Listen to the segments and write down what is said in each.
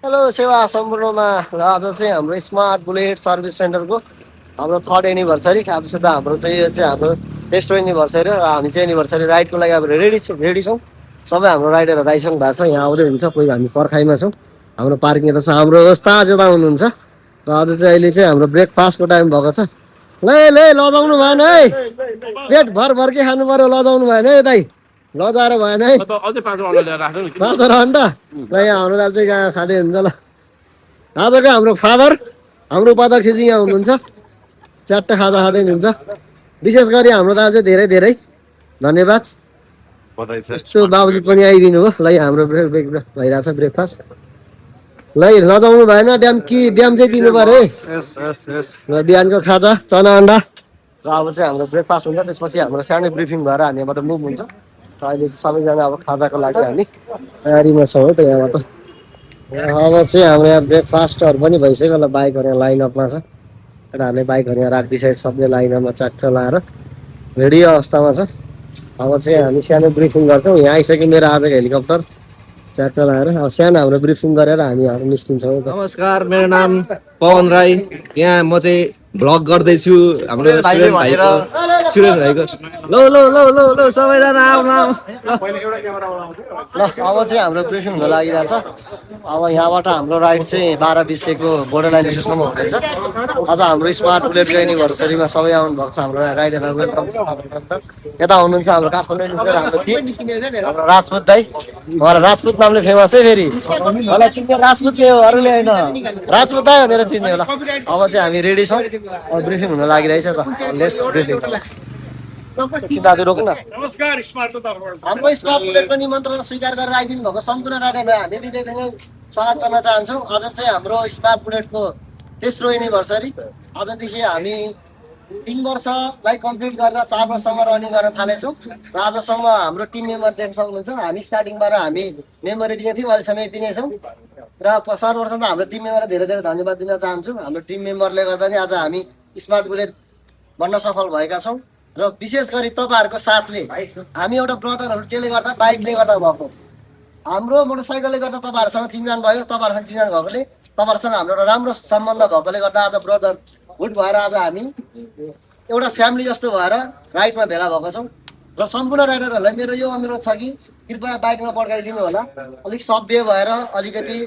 Hello सेवा सम्पूर्णमा र आज चाहिँ हाम्रो स्मार्ट बुलेट सर्भिस सेन्टरको हाम्रो 3rd एनिभर्सरी आज सुधा हाम्रो चाहिँ यो चाहिँ हाम्रो तेस्रो एनिभर्सरी र हामी चाहिँ एनिभर्सरी राइडको लागि अब रेडी छौँ सबै हाम्रो राइडरहरू आइसक्नु भएको छ यहाँ आउँदै हुन्छ कोही हामी पर्खाइमा छौँ हाम्रो पार्किङ यता छ हाम्रो उस्ताद यता हुनुहुन्छ र आज चाहिँ अहिले चाहिँ हाम्रो ब्रेकफास्टको टाइम भएको छ ले लजाउनु भएन है पेट भर के खानु पर्यो लजाउनु भएन है दाइ लजाएर भएन है अझै 5 वटा ल्याएर राख्नु नि 5 घन्टा ल यहाँ हाम्रो दाल चाहिँ यहाँ खाँदै हुन्छ ल आजको हाम्रो फादर हाम्रो उपाध्यक्षजी यहाँ हुनुहुन्छ च्याट्ट खाजा खाँदै हुनुहुन्छ विशेष गरी हाम्रो दाल चाहिँ धेरै धेरै धन्यवाद यस्तो बाबुजी पनि आइदिनु हो ल हाम्रो ब्रेक भइरहेछ ब्रेकफास्ट ल लजाउनु भएन ड्याम चाहिँ दिनु पर्यो है र बिहानको खाजा चना अन्डा र अब चाहिँ हाम्रो ब्रेकफास्ट हुन्छ त्यसपछि हाम्रो सानो ब्रिफिङ भएर हामी यहाँबाट मुभ हुन्छ र अहिले चाहिँ सबैजना अब खाजाको लागि हामी तयारीमा छौँ है त यहाँबाट अब चाहिँ हाम्रो यहाँ ब्रेकफास्टहरू पनि भइसक्यो ल बाइकहरू यहाँ लाइनअपमा छ केटाहरूले बाइकहरू यहाँ राखिदिइसकेको सबले लाइनअपमा च्याट्ट लाएर रेडी अवस्थामा छ अब चाहिँ हामी सानो ब्रिफिङ गर्छौँ यहाँ आइसक्यो मेरो आजको हेलिकप्टर च्याट्ट लाएर अब सानो हाम्रो ब्रिफिङ गरेर हामी निस्किन्छौँ। नमस्कार, मेरो नाम पवन राई। यहाँ म चाहिँ भ्लग गर्दैछु हाम्रो सुरेश भाइको। लो सबैजना आउनु। ल अब चाहिँ हाम्रो ब्रिफिङ हुन लागिरहेछ। अब यहाँबाट हाम्रो राइड चाहिँ 12:20 को बोर्डर लाइन स्टेसनसम्म हुनेछ। अझ हाम्रो स्मार्ट बुलेट एनिभर्सरीमा सबै आउनु भएको छ हाम्रो राइडरहरू वेलकम छ। यता हुनुहुन्छ हाम्रो काठमाडौँ हाम्रो राजपूत दाई उहाँ राजपूत नामले फेमस है फेरि मलाई चिन्छ राजपूत के हो अरूले होइन राजपूत दाई भनेर चिन्ने होला। अब चाहिँ हामी रेडी छौँ ब्रिफिङ हुन लागिरहेछ त लेट्स ब्रिफिङ दाजु रोक्नु न। नमस्कार स्मार्ट हाम्रो स्मार्ट बुलेटको निमन्त्रणा स्वीकार गरेर आइदिनु भएको सम्पूर्ण राइडरलाई हामी हृदयदेखि स्वागत गर्न चाहन्छौँ। आज चाहिँ हाम्रो स्मार्ट बुलेटको तेस्रो एनिभर्सरी आजदेखि हामी 3 वर्षलाई कम्प्लिट गरेर 4 वर्षसम्म रनिङ गर्न थालेछौँ र आजसम्म हाम्रो टिम मेम्बर देख्न सक्नुहुन्छ। हामी स्टार्टिङबाट हामी मेम्बरी दिएको थियौँ अहिलेसम्म दिनेछौँ र सर्वप्रथम त हाम्रो टिम मेम्बरलाई धेरै धेरै धन्यवाद दिन चाहन्छु। हाम्रो टिम मेम्बरले गर्दा नि आज हामी स्मार्ट बुलेट बन्न सफल भएका छौँ र विशेष गरी तपाईँहरूको साथले हामी एउटा ब्रदरहरू त्यसले गर्दा बाइकले गर्दा भएको हाम्रो मोटरसाइकलले गर्दा तपाईँहरूसँग चिन्जान भयो तपाईँहरूसँग चिन्जान भएकोले तपाईँहरूसँग हाम्रो एउटा राम्रो सम्बन्ध भएकोले गर्दा आज ब्रदरहुड भएर आज हामी एउटा फ्यामिली जस्तो भएर राइडमा भेला भएको छौँ र सम्पूर्ण राइडरहरूलाई मेरो यो अनुरोध छ कि कृपया बाइकमा पड्काइदिनु होला अलिक सभ्य भएर अलिकति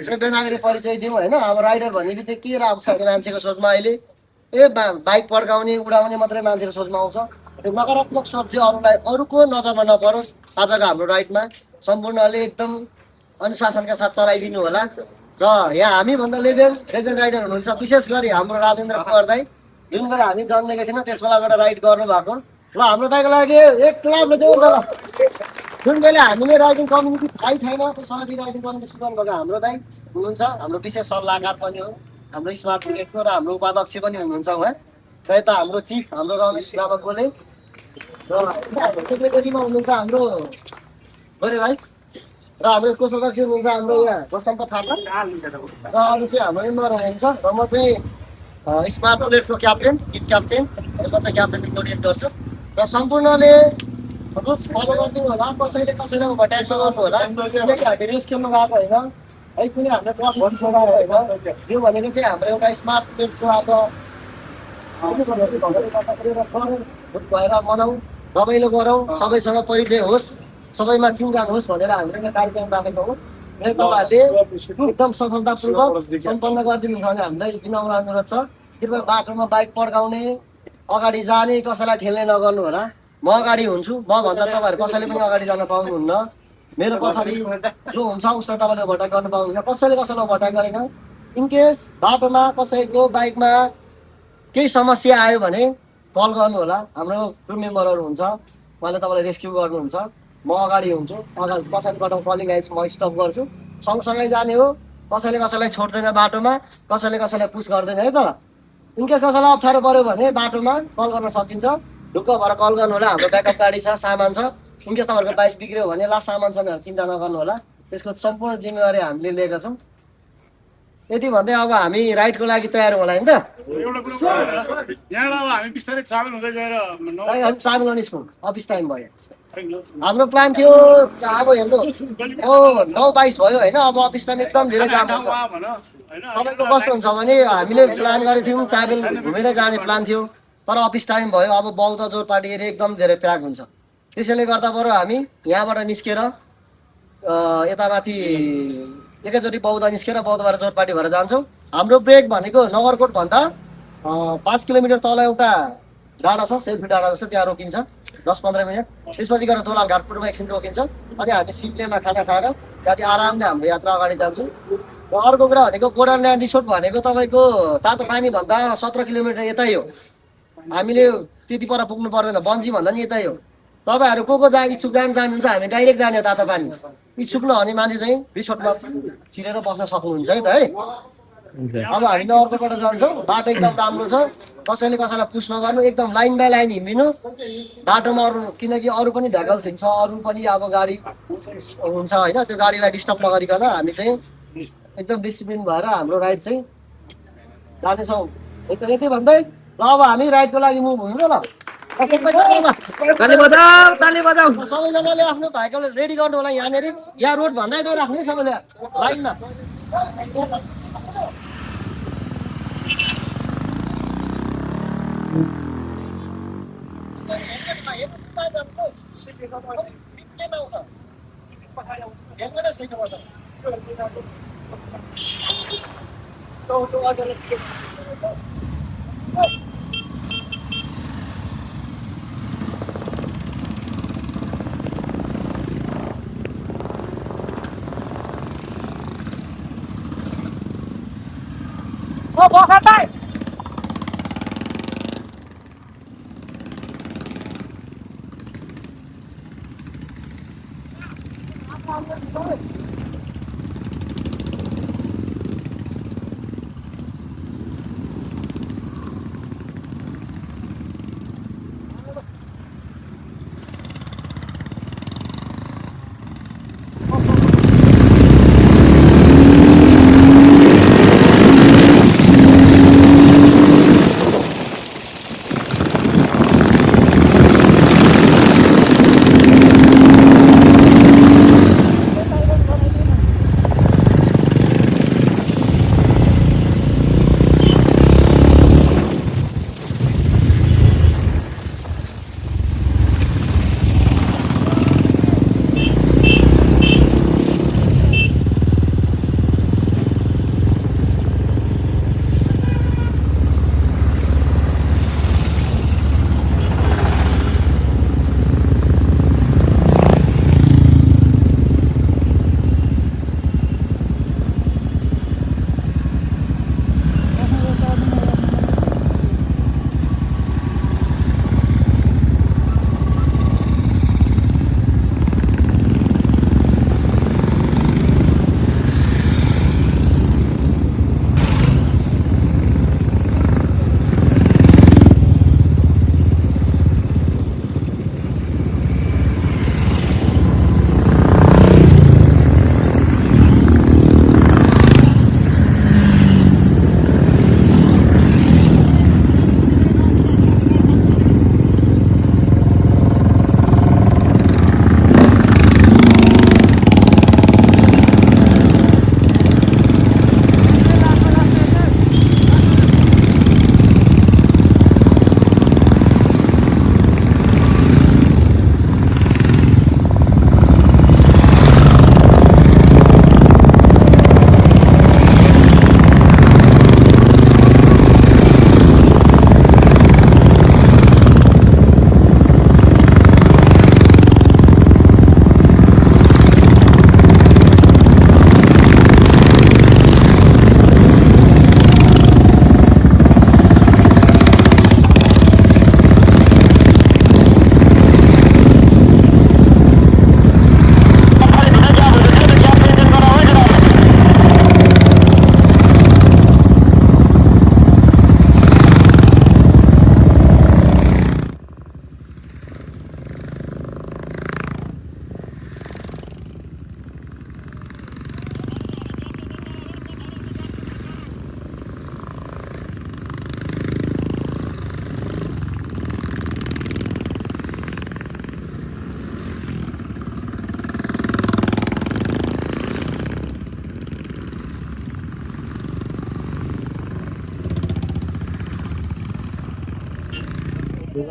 सभ्य नागरिक परिचय दिउँ होइन। अब राइडर भन्ने बित्तिकै के आउँछ मान्छेको सोचमा अहिले बाइक पड्काउने उडाउने मात्रै मान्छेको सोचमा आउँछ। त्यो नकारात्मक सोच चाहिँ अरूलाई अरूको नजरमा नपरोस्। आजको हाम्रो राइडमा सम्पूर्णले एकदम अनुशासनका साथ चलाइदिनु होला र यहाँ हामीभन्दा लेजेन्ड राइडर हुनुहुन्छ विशेष गरी हाम्रो राजेन्द्र कुमार दाई जुन बेला हामी जन्मेका थियौँ त्यस बेलाबाट राइड गर्नु भएको ल हाम्रो दाइको लागि एक क्लाबले देऊ न। जुन बेला हामीले राइडिङ कम्युनिटी थाहै छैन त्यो सधैँ राइडिङ कम्युनिटी सुरु भएको हाम्रो दाइ हुनुहुन्छ हाम्रो विशेष सल्लाहकार पनि हो हाम्रो स्मार्ट बुलेटको र हाम्रो उपाध्यक्ष पनि हुनुहुन्छ उहाँ र यता हाम्रो चिफ हाम्रो रमेश लामा गोले र सेक्रेटरीमा हुनुहुन्छ हाम्रो गोरे भाइ र हाम्रो कोषाध्यक्ष हुनुहुन्छ हाम्रो यहाँ वसन्त थापा र अरू चाहिँ हाम्रो मेम्बर हुनुहुन्छ र म चाहिँ स्मार्ट बुलेटको क्याप्टेन किट क्याप्टेन म चाहिँ क्याप्टेन कोर्डिनेट गर्छु र सम्पूर्णले रुल्स फलो गरिदिनु होला। कसैले कसैलाई भट्याक गर्नु होला किनकि हामी रेस खेल्नु गएको होइन है कुनै हामीले ट्रक भरि छोडाएर होइन यो भनेको चाहिँ हाम्रो एउटा स्मार्ट बुलेटको अब भएर मनाउँ रमाइलो गरौँ सबैसँग परिचय होस् सबैमा चिन्जान होस् भनेर हामीले कार्यक्रम राखेको हो। तपाईँहरूले एकदम सफलतापूर्वक सम्पन्न गरिदिनुहुन्छ भने हामीलाई विनम्र अनुरोध छ कृपया बाटोमा बाइक पड्काउने अगाडि जाने कसैलाई ठेल्ने नगर्नु होला। म अगाडि हुन्छु म भन्दा तपाईँहरू कसैले पनि अगाडि जान पाउनुहुन्न। मेरो पछाडि जो हुन्छ उसलाई तपाईँले भट्टाक गर्नु पाउनुहुन्न। कसैले कसैलाई भट्टाक गरेन। इनकेस बाटोमा कसैको बाइकमा केही समस्या आयो भने कल गर्नु होला। हाम्रो क्रू मेम्बरहरू हुन्छ उहाँले तपाईँलाई रेस्क्यु गर्नुहुन्छ। म अगाडि हुन्छु अगाडि पछाडिबाट कलिङ आइज म स्टप गर्छु सँगसँगै जाने हो। कसैले कसैलाई छोड्दैन बाटोमा कसैले कसैलाई पुस गर्दैन है त। इनकेस कसैलाई अप्ठ्यारो पऱ्यो भने बाटोमा कल गर्न सकिन्छ ढुक्क भएर कल गर्नु होला। हाम्रो ब्याकअप गाडी छ सामान छ इनकेस तपाईँहरूको बाइक बिग्रियो भने लास्ट सामान छ भनेर चिन्ता नगर्नु होला। त्यसको सम्पूर्ण जिम्मेवारी हामीले लिएका छौँ। यति भन्दै अब हामी राइडको लागि तयार होला नि त एउटा कुरो भयो, यहाँबाट अब हामी बिस्तारै चाबेल हुँदै गएर खै अनि चालु गर्ने स्कुल अफिस टाइम भयो हाम्रो प्लान थियो अब हेर्नु ओ 9:22 भयो होइन अब अफिस टाइम एकदम धेरै जाम हुन्छ तपाईँको कस्तो हुन्छ भने हामीले प्लान गरेको थियौँ चाबेल घुमेर जाने प्लान थियो तर अफिस टाइम भयो अब बौद्ध जोरपाटी एरिया एकदम धेरै प्याक हुन्छ त्यसैले गर्दा बरु हामी यहाँबाट निस्केर यता माथि एकैचोटि बौद्ध निस्केर बौद्धबाट जोरपाटी भएर जान्छौँ हाम्रो ब्रेक भनेको नगरकोट भन्दा 5 किलोमिटर तल एउटा डाँडा छ सेल्फी डाँडा जस्तो त्यहाँ रोकिन्छ 10-15 मिनट त्यसपछि गएर दोलाल घाटपुरमा एकछिन रोकिन्छ अनि हामी सिप्लेमा खाना खाएर त्यहाँदेखि आरामले हाम्रो यात्रा अगाडि जान्छौँ र अर्को कुरा भनेको गोडानल्यान्ड रिसोर्ट भनेको तपाईँको तातो पानी भन्दा 17 किलोमिटर यतै हो हामीले त्यति पर पुग्नु पर्दैन बन्जी भन्दा नि यतै हो तपाईँहरू को इच्छुक जानुहुन्छ हामी डाइरेक्ट जाने हो तातो पानी इच्छुक नहुने मान्छे चाहिँ रिसोर्टमा छिरेर बस्न सक्नुहुन्छ है त है अब हामी अर्कोबाट जान्छौँ बाटो एकदम राम्रो छ कसैले कसैलाई पुस नगर्नु एकदम लाइन बाई लाइन हिँडिदिनु बाटोमा अरू किनकि अरू पनि भ्याकल्स हिँड्छ अरू पनि अब गाडी हुन्छ होइन त्यो गाडीलाई डिस्टर्ब नगरिकन हामी चाहिँ एकदम डिसिप्लिन भएर हाम्रो राइड चाहिँ जानेछौँ यति भन्दै ल अब हामी राइडको लागि मुभ हुनु ल ताली बजाऊ ताली बजाऊ सबैजनाले आफ्नो भाइकल रेडी गर्नु होला यहाँनिर यहाँ रोड भन्दै गइराख्नु है सबैले लाइनमा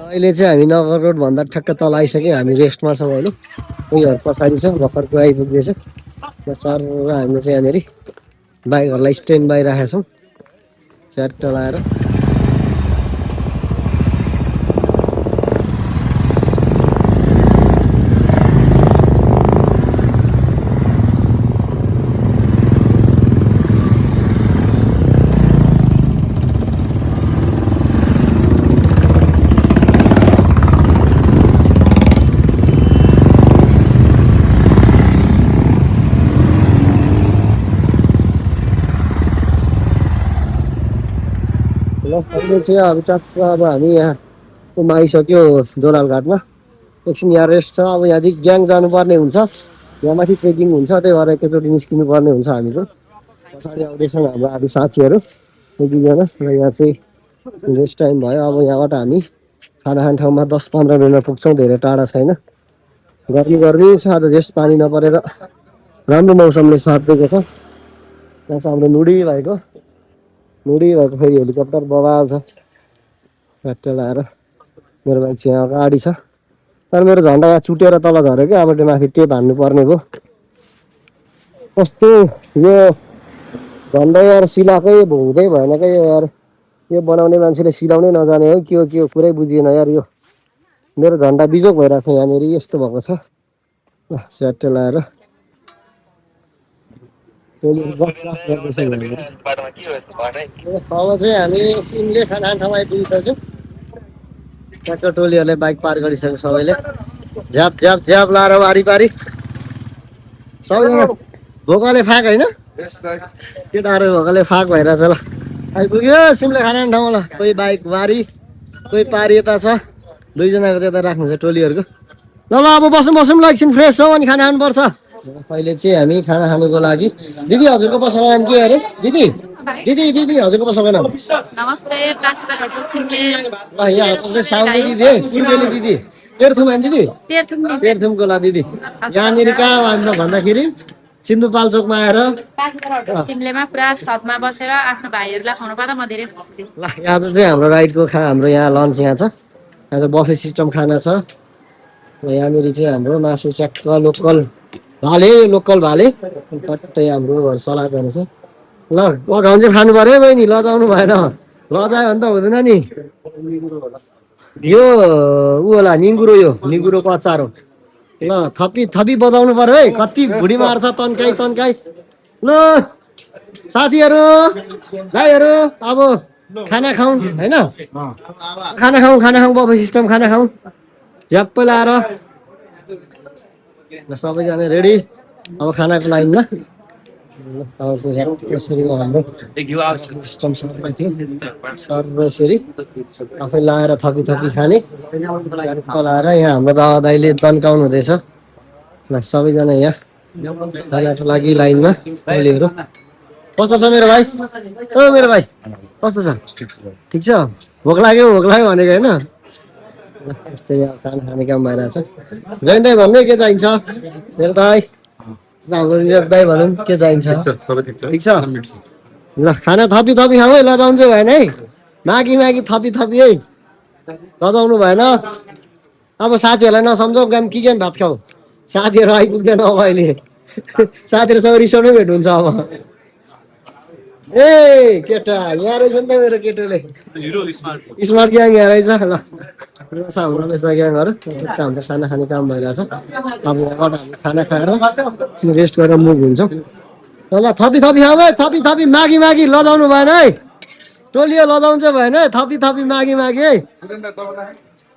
अहिले चाहिँ हामी नगर रोड भन्दा ठ्याक्क तल आइसक्यो हामी रेस्टमा छौँ अहिले उयोहरू पछाडि छ भर्खरको आइपुग्दैछ सर र हामी चाहिँ यहाँनिर बाइकहरूलाई स्ट्यान्ड बाई राखेका छौँ च्याट्ट लाएर अहिले चाहिँ अब टक्क अब हामी यहाँ आइसक्यो दोलाल घाटमा एकछिन यहाँ रेस्ट छ अब यहाँदेखि ग्याङ जानुपर्ने हुन्छ यहाँ माथि ट्रेकिङ हुन्छ त्यही भएर एकैचोटि निस्किनु पर्ने हुन्छ हामी चाहिँ पछाडि आउँदैछौँ हाम्रो आदि साथीहरू एक दुईजना र यहाँ चाहिँ रेस्ट टाइम भयो अब यहाँबाट हामी खाना खाने ठाउँमा 10-15 मिनटमा पुग्छौँ धेरै टाढा छैन गर्मी छ आज जस पानी नपरेर राम्रो मौसमले साथ दिएको छ यहाँ चाहिँ हाम्रो नुडी भएको फेरि हेलिकप्टर बबाल छ फ्याट्ट लाएर मेरो बाइक चाहिँ यहाँ अगाडि छ तर मेरो झन्डा यहाँ चुटेर तल झऱ्यो क्या अब त्यो माथि टेप हान्नु पर्ने भयो कस्तो यो झन्डा यार सिलाएकै हुँदै भएन क्या यार यो बनाउने मान्छेले सिलाउनै नजाने हो के हो पुरै बुझिएन यार यो मेरो झन्डा बिजोक भइरहेको छ यहाँनिर यस्तो भएको छ स्याट्ट लाएर अब चाहिँ हामी सिमले खाना ठाउँ आइपुगिसक्यौँ ट्याक्टर टोलीहरूले बाइक पार गरिसक्यो सबैले झ्याप झ्याप झ्याप लाएर वारिपारि सबैजना भोकले फाक होइन केटाहरू भोकले फाक भइरहेछ ल आइपुग्यो सिमले खाना ठाउँमा ल कोही बाइक वारी कोही पारी यता छ दुईजनाको चाहिँ यता राख्नु छ टोलीहरूको ल अब बसौँ ल एकछिन फ्रेस छौँ अनि खाना खानुपर्छ अहिले चाहिँ हामी खाना खानुको लागि दिदी हजुरको पसलको नाम के अरे दिदी हजुरको पसलको नाम नमस्ते ल यहाँको चाहिँ साउनी दिदी है पूर्वेली दिदी तेह्रथुम होइन दिदी तेह्रथुमको ला दिदी यहाँनिर कहाँ भन्दाखेरि सिन्धुपाल्चोकमा आएर सिमलेमा पुरा छतमा बसेर आफ्नो भाइहरूलाई खुवाउनु पाउँदा म धेरै खुसी छु ल यहाँ चाहिँ हाम्रो राइडको हाम्रो यहाँ लन्च यहाँ छ यहाँ चाहिँ बफे सिस्टम खाना छ यहाँनिर चाहिँ हाम्रो मासु च्याक्क लोकल भाले टट्टै हाम्रो सलादहरू छ ल पकाउनु चाहिँ खानु पर्यो बहिनी लजाउनु भएन लजायो भने त हुँदैन नि यो ऊ होला निगुरोको अचार हो ल थपी बजाउनु पर्यो है कति भुडी मार्छ तन्काई ल साथीहरू भाइहरू अब खाना खाउँ होइन खाना खाउँ बफे सिस्टम खाना खाउँ झ्याप्प लाएर सबैजना रेडी अब खानाको लाइनमा यसरी हाम्रो सिस्टम सर्व यसरी आफै लाएर थपी खाने लाएर यहाँ हाम्रो बाबा दाइले तन्काउनु हुँदैछ ल सबैजना यहाँ खानाको लागि लाइनमा टोलीहरू कस्तो छ मेरो भाइ मेरो भाइ कस्तो छ ठिक छ भोक लाग्यो भनेको होइन यस्तै खाना खाने काम भइरहेछ जैन दाइ भन्नु के चाहिन्छ मेरो दाइ हाम्रो निरज दाइ भनौँ के चाहिन्छ ठिक छ ल खाना थपी खाऊ है लजाउनु चाहिँ भएन है मागी थपी है लजाउनु भएन अब साथीहरूलाई नसम्झौ के भात खाऊ साथीहरू आइपुग्दैन अब अहिले साथीहरूसँग रिसाउनै भेट हुन्छ अब ए केटा यहाँ रहेछ नि त मेरो केटोले स्मार्ट ग्याङ यहाँ रहेछ ल हाम्रो ग्याङहरू हाम्रो खाना खाने काम भइरहेछ अब यहाँबाट हामी खाना खाएर रेस्ट गरेर मुभ हुन्छौँ ल थपी खाऊ है थपी मागी लजाउनु भएन है टोलियो लजाउनु चाहिँ भएन है थपी मागी है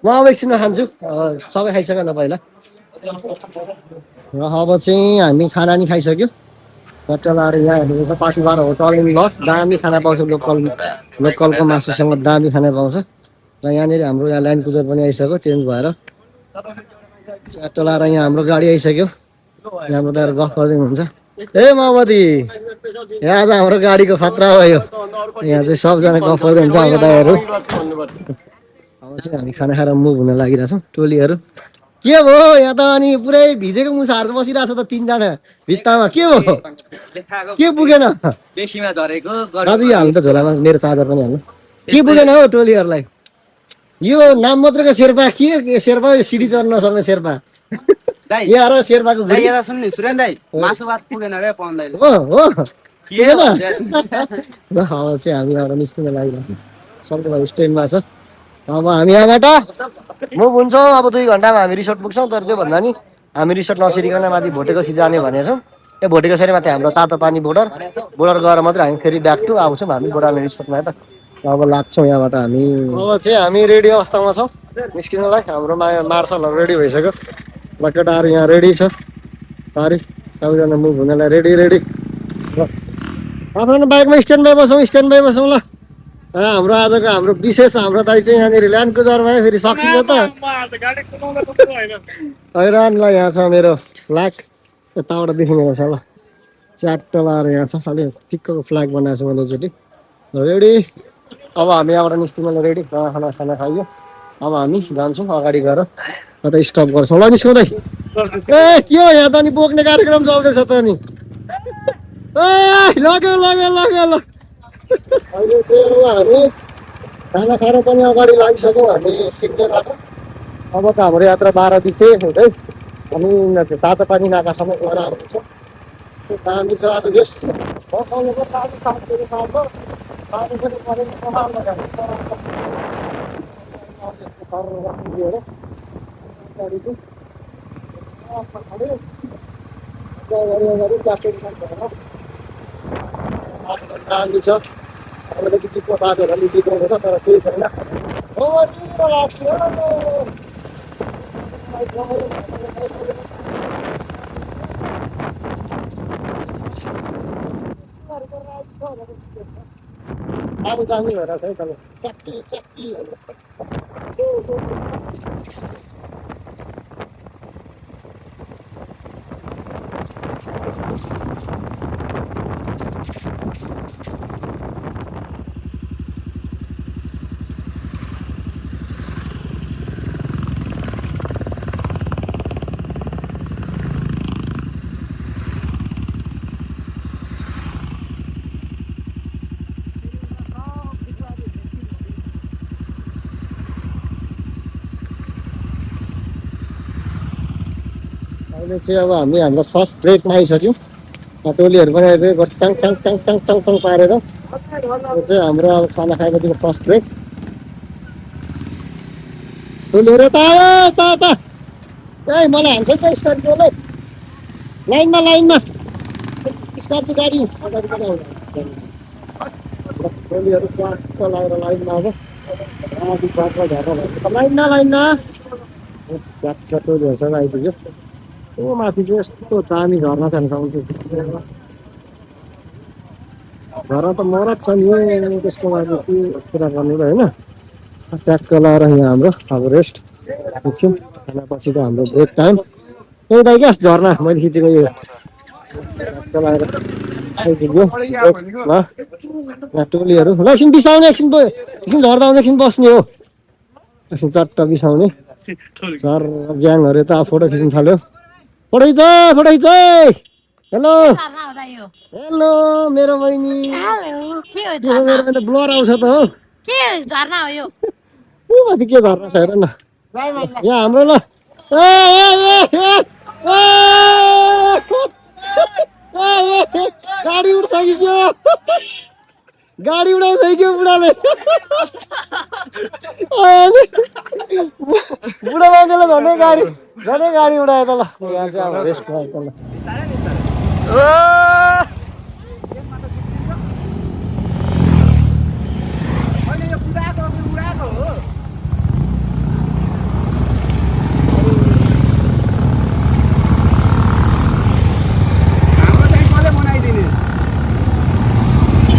म अब एकछिनमा खान्छु सबै खाइसकेन पहिला र अब चाहिँ हामी खाना नि खाइसक्यो कट्टालाएर यहाँ हेर्नु पाखिबाट होटल लस दामी खाना पाउँछ लोकलको मासुसँग दामी खाना पाउँछ र यहाँनिर हाम्रो यहाँ ल्यान्ड क्रुजर पनि आइसक्यो चेन्ज भएर कट्टालाएर यहाँ हाम्रो गाडी आइसक्यो यहाँ हाम्रो दाइहरू गफ गर्दै हुन्छ ए माओवादी यहाँ आज हाम्रो गाडीको खतरा भयो यहाँ चाहिँ सबजना गफ गर्दै हुन्छ हाम्रो दाइहरू अब चाहिँ हामी खाना खाएर मुभ हुन लागिरहेछौँ टोलीहरू के भयो यहाँ त अनि पुरै भिजेको मुसाहरू त बसिरहेछ त तीनजना भित्तामा के भयो के पुगेन दाजु यो हाल्नु त झोलामा मेरो चार्जर पनि हाल्नु के पुगेन हौ टोलीहरूलाई यो नाम मात्रको शेर्पा के शेर्पा सिडी चढ्न नसक्ने शेर्पा दाइ यहाँ र शेर्पाको दाइ बुढी। यता सुन्नु सुरेन दाइ मासु भात पुगेन रे पवन दाइले हो हो के भन्छ? ल अब चाहिँ हामी एउटा निस्किन लागिरहेको सबैलाई स्ट्यान्डमा छ। अब हामी यहाँबाट मुभ हुन्छौँ। अब 2 घन्टामा हामी रिसोर्ट पुग्छौँ। तर त्योभन्दा नि हामी रिसोर्ट नसिरिकन माथि भोटेकोसी जाने भनेको छौँ। यो भोटेकोसी माथि हाम्रो तातो पानी बोर्डर गएर मात्रै हामी फेरि ब्याक टु आउँछौँ हामी बोर्डर रिसोर्टमा त। अब लाग्छौँ यहाँबाट हामी। अब चाहिँ हामी रेडी अवस्थामा छौँ निस्किनलाई। हाम्रो मार्सलहरू रेडी भइसक्यो। ल केटाहरू यहाँ रेडी छ। अरे सबैजना मुभ हुनलाई रेडी ल आफ्नो बाइकमा स्ट्यान्ड बाई बसौँ ल। हाम्रो आजको हाम्रो विशेष हाम्रो दाइ चाहिँ यहाँनिर ल्यान्ड क्रुजर भयो फेरि सकिन्छ त गाडी कुदाउँदा कुदाउँदा होइन हैरान। ल यहाँ छ मेरो फ्ल्याग यताबाट देखिने रहेछ ल च्याट्ट लाएर यहाँ छ खालि ठिक्कको फ्ल्याग बनाएको छु मैले एकचोटि रेडी। अब हामी यहाँबाट निस्किनु रेडी खाना खाइयो। अब हामी जान्छौँ अगाडि गएर कतै स्टप गर्छौँ। ल निस्कौँ दाइ। ए के हो यहाँ त नि बोक्ने कार्यक्रम चल्दैछ त नि ए लग्यो ल अहिले चाहिँ अब हामी खाना खाएर पनि अगाडि लागिसक्यौँ हामी सिक्ने बाटो। अब त हाम्रो यात्रा 12 बिचे हुँदै हामी तातो पानी नाकासम्म गएर आएको छ। दामी छ आज देश दामी छ। अलिकति टिप्पो बाटोहरू अलिक बिग्रेको छ तर केही छैन। अब जाने भएर है तल च्याक्की अहिले चाहिँ अब हामी हाम्रो फर्स्ट ब्रेकमा आइसक्यौँ। टोलीहरू पनि आइदियो टाङ टाङ टाङ टाङ टाङ टाङ पारेर यो चाहिँ हाम्रो अब खाना खाएपछिको फर्स्ट ब्रेक। टोलीहरू त ए मलाई हान्छ त स्कर्पियोले लाइनमा स्कर्पियो गाडी अगाडि पनि आउँछ। टोलीहरू च्याक्क लगाएर लाइनमा अब लाइनमा च्याक्क टोलीहरूसँग आइपुग्यो। ओ माथि चाहिँ यस्तो दामी झर्ना छ नि झर्ना त मरत छ नि त्यसको लागि के कुरा गर्नु र होइन। ट्याक्क लाएर यहाँ हाम्रो अब रेस्ट एकछिन खानापछिको हाम्रो ब्रेक टाइम एउटा क्या झर्ना मैले खिचेको यो ट्याक्क लाएर आइपुग्यो ल। यहाँ टोलीहरू ल एकछिन बिसाउने एकछिन झर्दा आउँदा एकछिन बस्ने हो एकछिन चट्ट बिसाउने सर ग्याङहरू त फोटो खिच्नु थाल्यो। फोटो खिच हेलो हेलो मेरो बहिनी ब्लर आउँछ त हो के झर्ना हो यो? माथि के झर्ना छ हेर न यहाँ हाम्रो ल गाडी उड्छ कि के गाडी उडाउँछ कि के बुढाले बुढा मान्छेले झन्डै गाडी उडायो त ल। यहाँ चाहिँ अब रेस्ट भयो ल।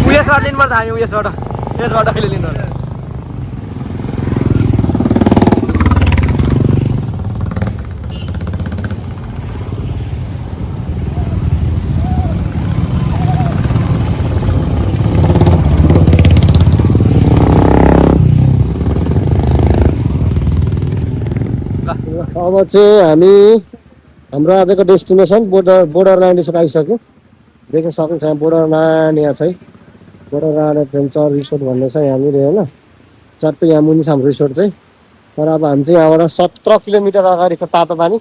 उयसबाट लिनुपर्छ हामी यसबाट कहिले लिनुपर्छ? अब चाहिँ हामी हाम्रो आजको डेस्टिनेसन बोर्डर ल्यान्ड रिसोर्ट आइसक्यो। देख्न सक्नुहुन्छ यहाँ बोर्डर ल्यान्ड यहाँ चाहिँ बोर्डर ल्यान्ड एडभेन्चर रिसोर्ट भन्ने छ यहाँनिर होइन। चट्टै यहाँ मुनि छ हाम्रो रिसोर्ट चाहिँ तर अब हामी चाहिँ यहाँबाट 17 किलोमिटर अगाडि छ तातो पानी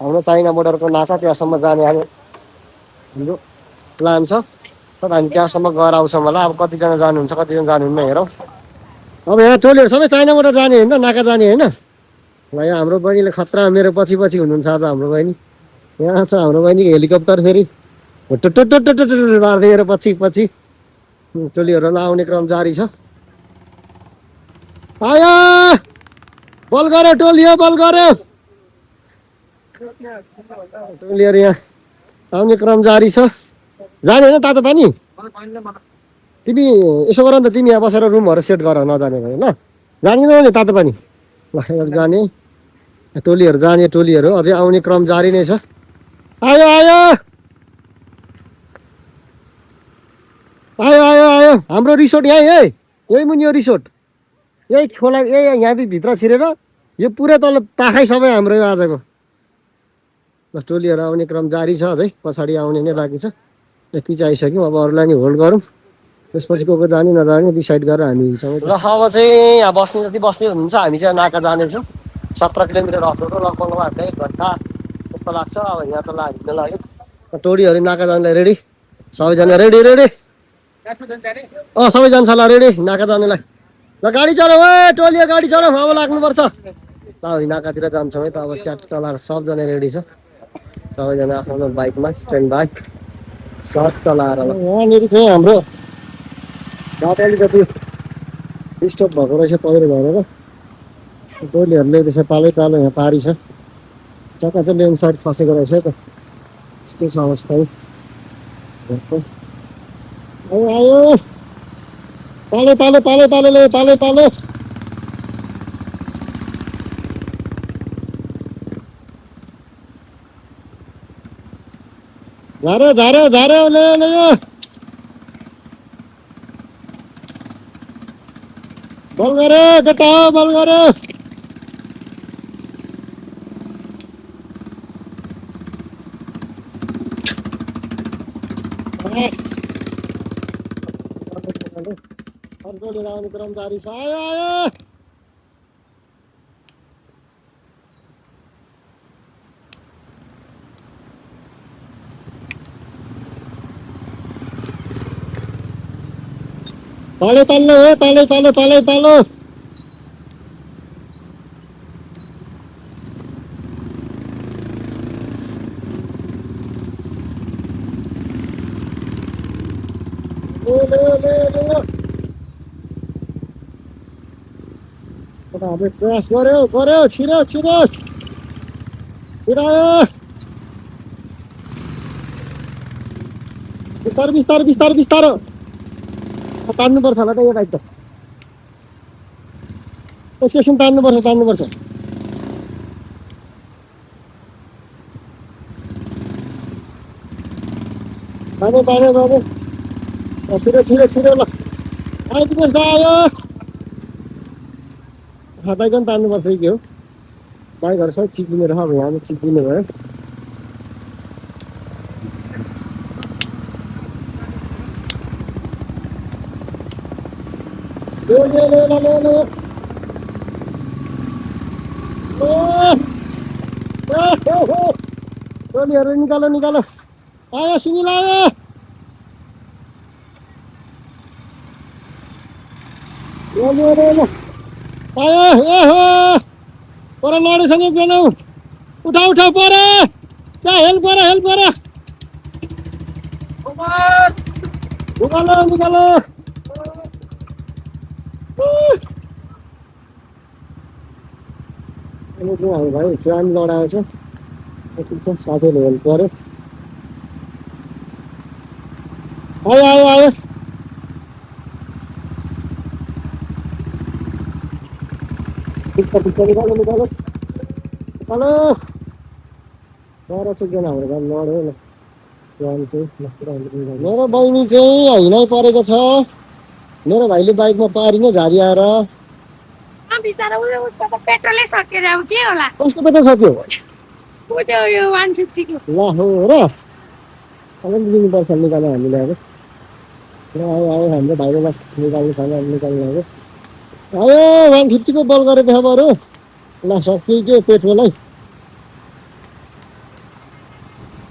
हाम्रो चाइना बोर्डरको नाका त्यहाँसम्म जाने हाम्रो प्लान छ तर हामी त्यहाँसम्म गएर आउँछौँ होला अब कतिजना जानुहुन्छ कतिजना जानुहुन्न हेरौँ अब यहाँ टोलीहरू सबै चाइना बोर्डर जाने होइन नाका जाने होइन ल यहाँ हाम्रो बहिनीले खतरा मेरो पछि पछि हुनुहुन्छ आज हाम्रो बहिनी यहाँ छ हाम्रो बहिनीको हेलिकप्टर फेरि टुटुटुटुटुटु मार्दै पछि पछि टोलीहरू आउने क्रम जारी छ आयो बल गर्यो टोली हो बल गर्यो टोलीहरू यहाँ आउने क्रम जारी छ जाने होइन तातो पानी तिमी यसो गर नि त तिमी यहाँ बसेर रुमहरू सेट गर नजाने भयो ल जाने कि नजाने तातो पानी ल एउटा जाने टोलीहरू जाने टोलीहरू अझै आउने क्रम जारी नै छ आयो आयो आयो आयो आयो हाम्रो रिसोर्ट यहीँ है यही मुनि यो रिसोर्ट यही खोला यही यहाँ भित्र छिरेर यो पुरै तल पाखै सबै हाम्रो यो आजको ल टोलीहरू आउने क्रम जारी छ अझै पछाडि आउने नै बाँकी छ यति चाहिँ आइसक्यौँ अब अरूलाई नि होल्ड गरौँ त्यसपछि को जाने नजाने डिसाइड गरेर हामी हिँड्छौँ ल अब चाहिँ यहाँ बस्ने जति बस्ने हुनुहुन्छ हामी चाहिँ नाका जानेछौँ 17 किलोमिटर अप्रोड लगभग हामीलाई 1 घन्टा जस्तो लाग्छ अब यहाँ त हिँड्न लाग्यो टोलीहरू नाका जानलाई रेडी सबैजना रेडी रेडी सबै जान्छ ल रेडी नाका जानेलाई ल गाडी चलाऊ है टोली गाडी चलाऊ अब लाग्नुपर्छ ल हामी नाकातिर जान्छौँ है त अब च्याट चलाएर सबजना रेडी छ सबैजना आफ्नो बाइकमा स्ट्यान्ड बाई सर्ट चलाएर यहाँनिर चाहिँ हाम्रो बाटो अलिकति डिस्टर्ब भएको रहेछ पहिरो भएर टोलीहरूले त्यसो पालै पालो यहाँ पारी छ जग्गा चाहिँ लेन साइड फसेको रहेछ त यस्तै छ अवस्था आयो आयो पालो पालो पालो पालो पालो पालो झाऱ्यो झाऱ्यो झाऱ्यो ले बल गऱ्यो केटा बल गऱ्यो आउने क्रम जारी छ आयो आयो पालो पाल्नु हो पालो पालो पालो पालो हामीले प्रयास गर्यो गर्यो छिर्यो छिर्यो छिरायो बिस्तारो बिस्तारो बिस्तारो बिस्तारो तान्नुपर्छ होला त यो बाइक त एकछिन तान्नुपर्छ तान्नुपर्छ तान्यो तान्यो तान्यो छिरो छिरो छिरो ल आइपुग्नुहोस् त आयो बाइक पनि तान्नुपर्छ कि हो बाइकहरू सबै चिप्लिने रह अब यहाँ चिप्लिने भयो टोलीहरू निकालो निकालो आयो सुनिल आयो आयो ए हो पर नाडीसँग एकजना उठा उठा पर त्यहाँ हेल्प गर हेल्प गर निकालो निकालो हामी भाइ फ्यान लडाएको छ साथीहरूले हेल्प गर्यो आयो आयो आयो निकालो निकालो निकालो बाह्र एकजना हाम्रो घर लड्यो ल फ्यान चाहिँ मेरो बहिनी चाहिँ हिँडाइ परेको छ मेरो भाइले बाइकमा पारी नै झारी आएर बिचारा उसको त पेट्रोलै सकेर अब के होला उसको पेट्रोल सक्यो उ त्यो यो 150 को ल हो र अलिकति दिनुपर्छ निकाल्नु हामीले अब ल आयो आयो हाम्रो भाइले निकाल्नु खाना निकाल्नु अब आयो 150 को बल गरेको थियो बरु ल सक्यो के पेट्रोल है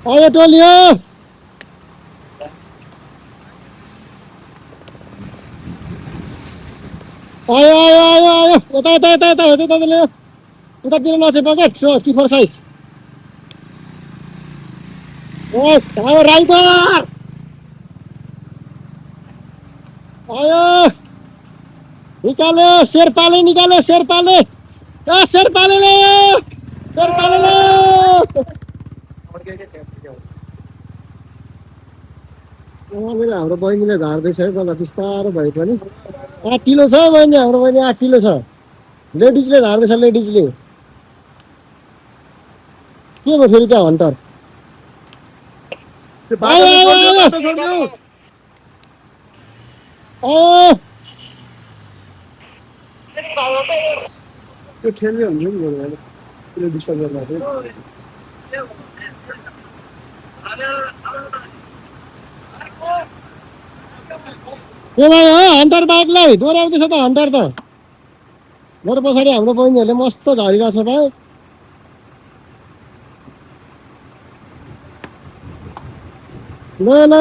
आयो टोली हो आयो आयो आयो आयो यता यता यता यता हो तपाईँले उतातिर नछेप क्या टिफर साइज आयो राइडर आयो निकाल्यो शेर्पाले निकाल्यो शेर्पाले ए शेर्पाले ल्यायो शेर्पाले ल्यायो हाम्रो बहिनीले झार्दैछ है तल बिस्तारो भए पनि आँटिलो छ बहिनी हाम्रो बहिनी आँटिलो छ लेडिजले झार्दैछ लेडिजले के भयो फेरि त्यहाँ हन्टर आयो आयो आयो त्यो ठेल्यो भने पनि डिस्टर्ब गर्नु ए भाइ हो हन्टर बाइकलाई डोर्याउँदैछ त हन्टर त मेरो पछाडि हाम्रो बहिनीहरूले मस्त झरिरहेको छ भाइ ल ल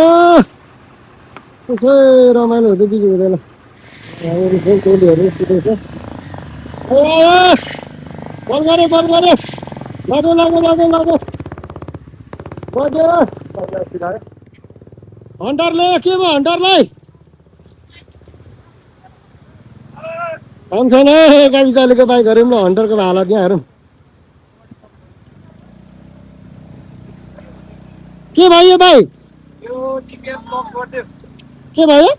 त्यसै रमाइलो हुँदै बिजी हुँदैन टोलीहरू सुतेछ बल गऱ्यो बल गऱ्यो लाग्यो लाग्यो लाग्यो लाग्यो बज्यो हन्टरले के भयो हन्टरलाई काम छैन गाडी चालेको बाइकहरू पनि हन्टरको हालत यहाँ हेरौँ के भयो यो बाइक के भयो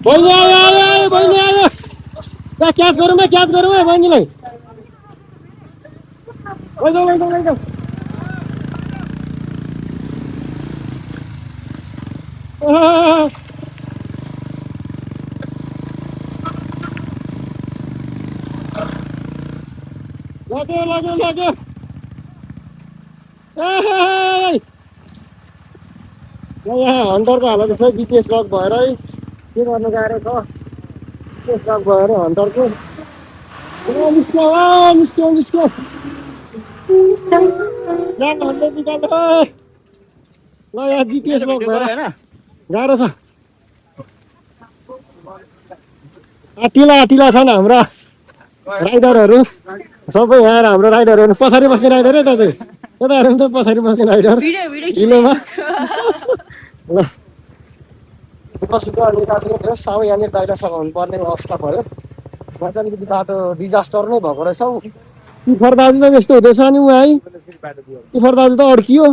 बहिनी आयो आयो आयो बहिनी आयो त्यहाँ क्याच गरौँ है बहिनीलाई लैजाऊ लैजाऊ लैजाऊ लाग्यो लाग्यो लाग्यो यहाँ हन्टरको हालत यसो जिपिएस लक भएर है के गर्नु गाह्रो छ जिपिएस लक भएर हन्टरको निस्क्यो निस्क्यो निस्क्यो हन्टर निकाल्नु ल यहाँ जिपिएस लक भएर गाह्रो छ आटिला आटिला छन् हाम्रा राइडरहरू सबै यहाँ हाम्रो राइडरहरू पछाडि बस्ने राइडर है दाजु यता हेरौँ त पछाडि बस्ने राइडर हिलोमा ल बसेको अनि काटेको थियो साउ यहाँनिर बाहिर सघाउनु पर्ने अवस्था भयो यहाँ चाहिँ अलिकति बाटो डिजास्टर नै भएको रहेछ हौ टिफर दाजु त यस्तो हुँदैछ नि ऊ है टिफर दाजु त अड्कियो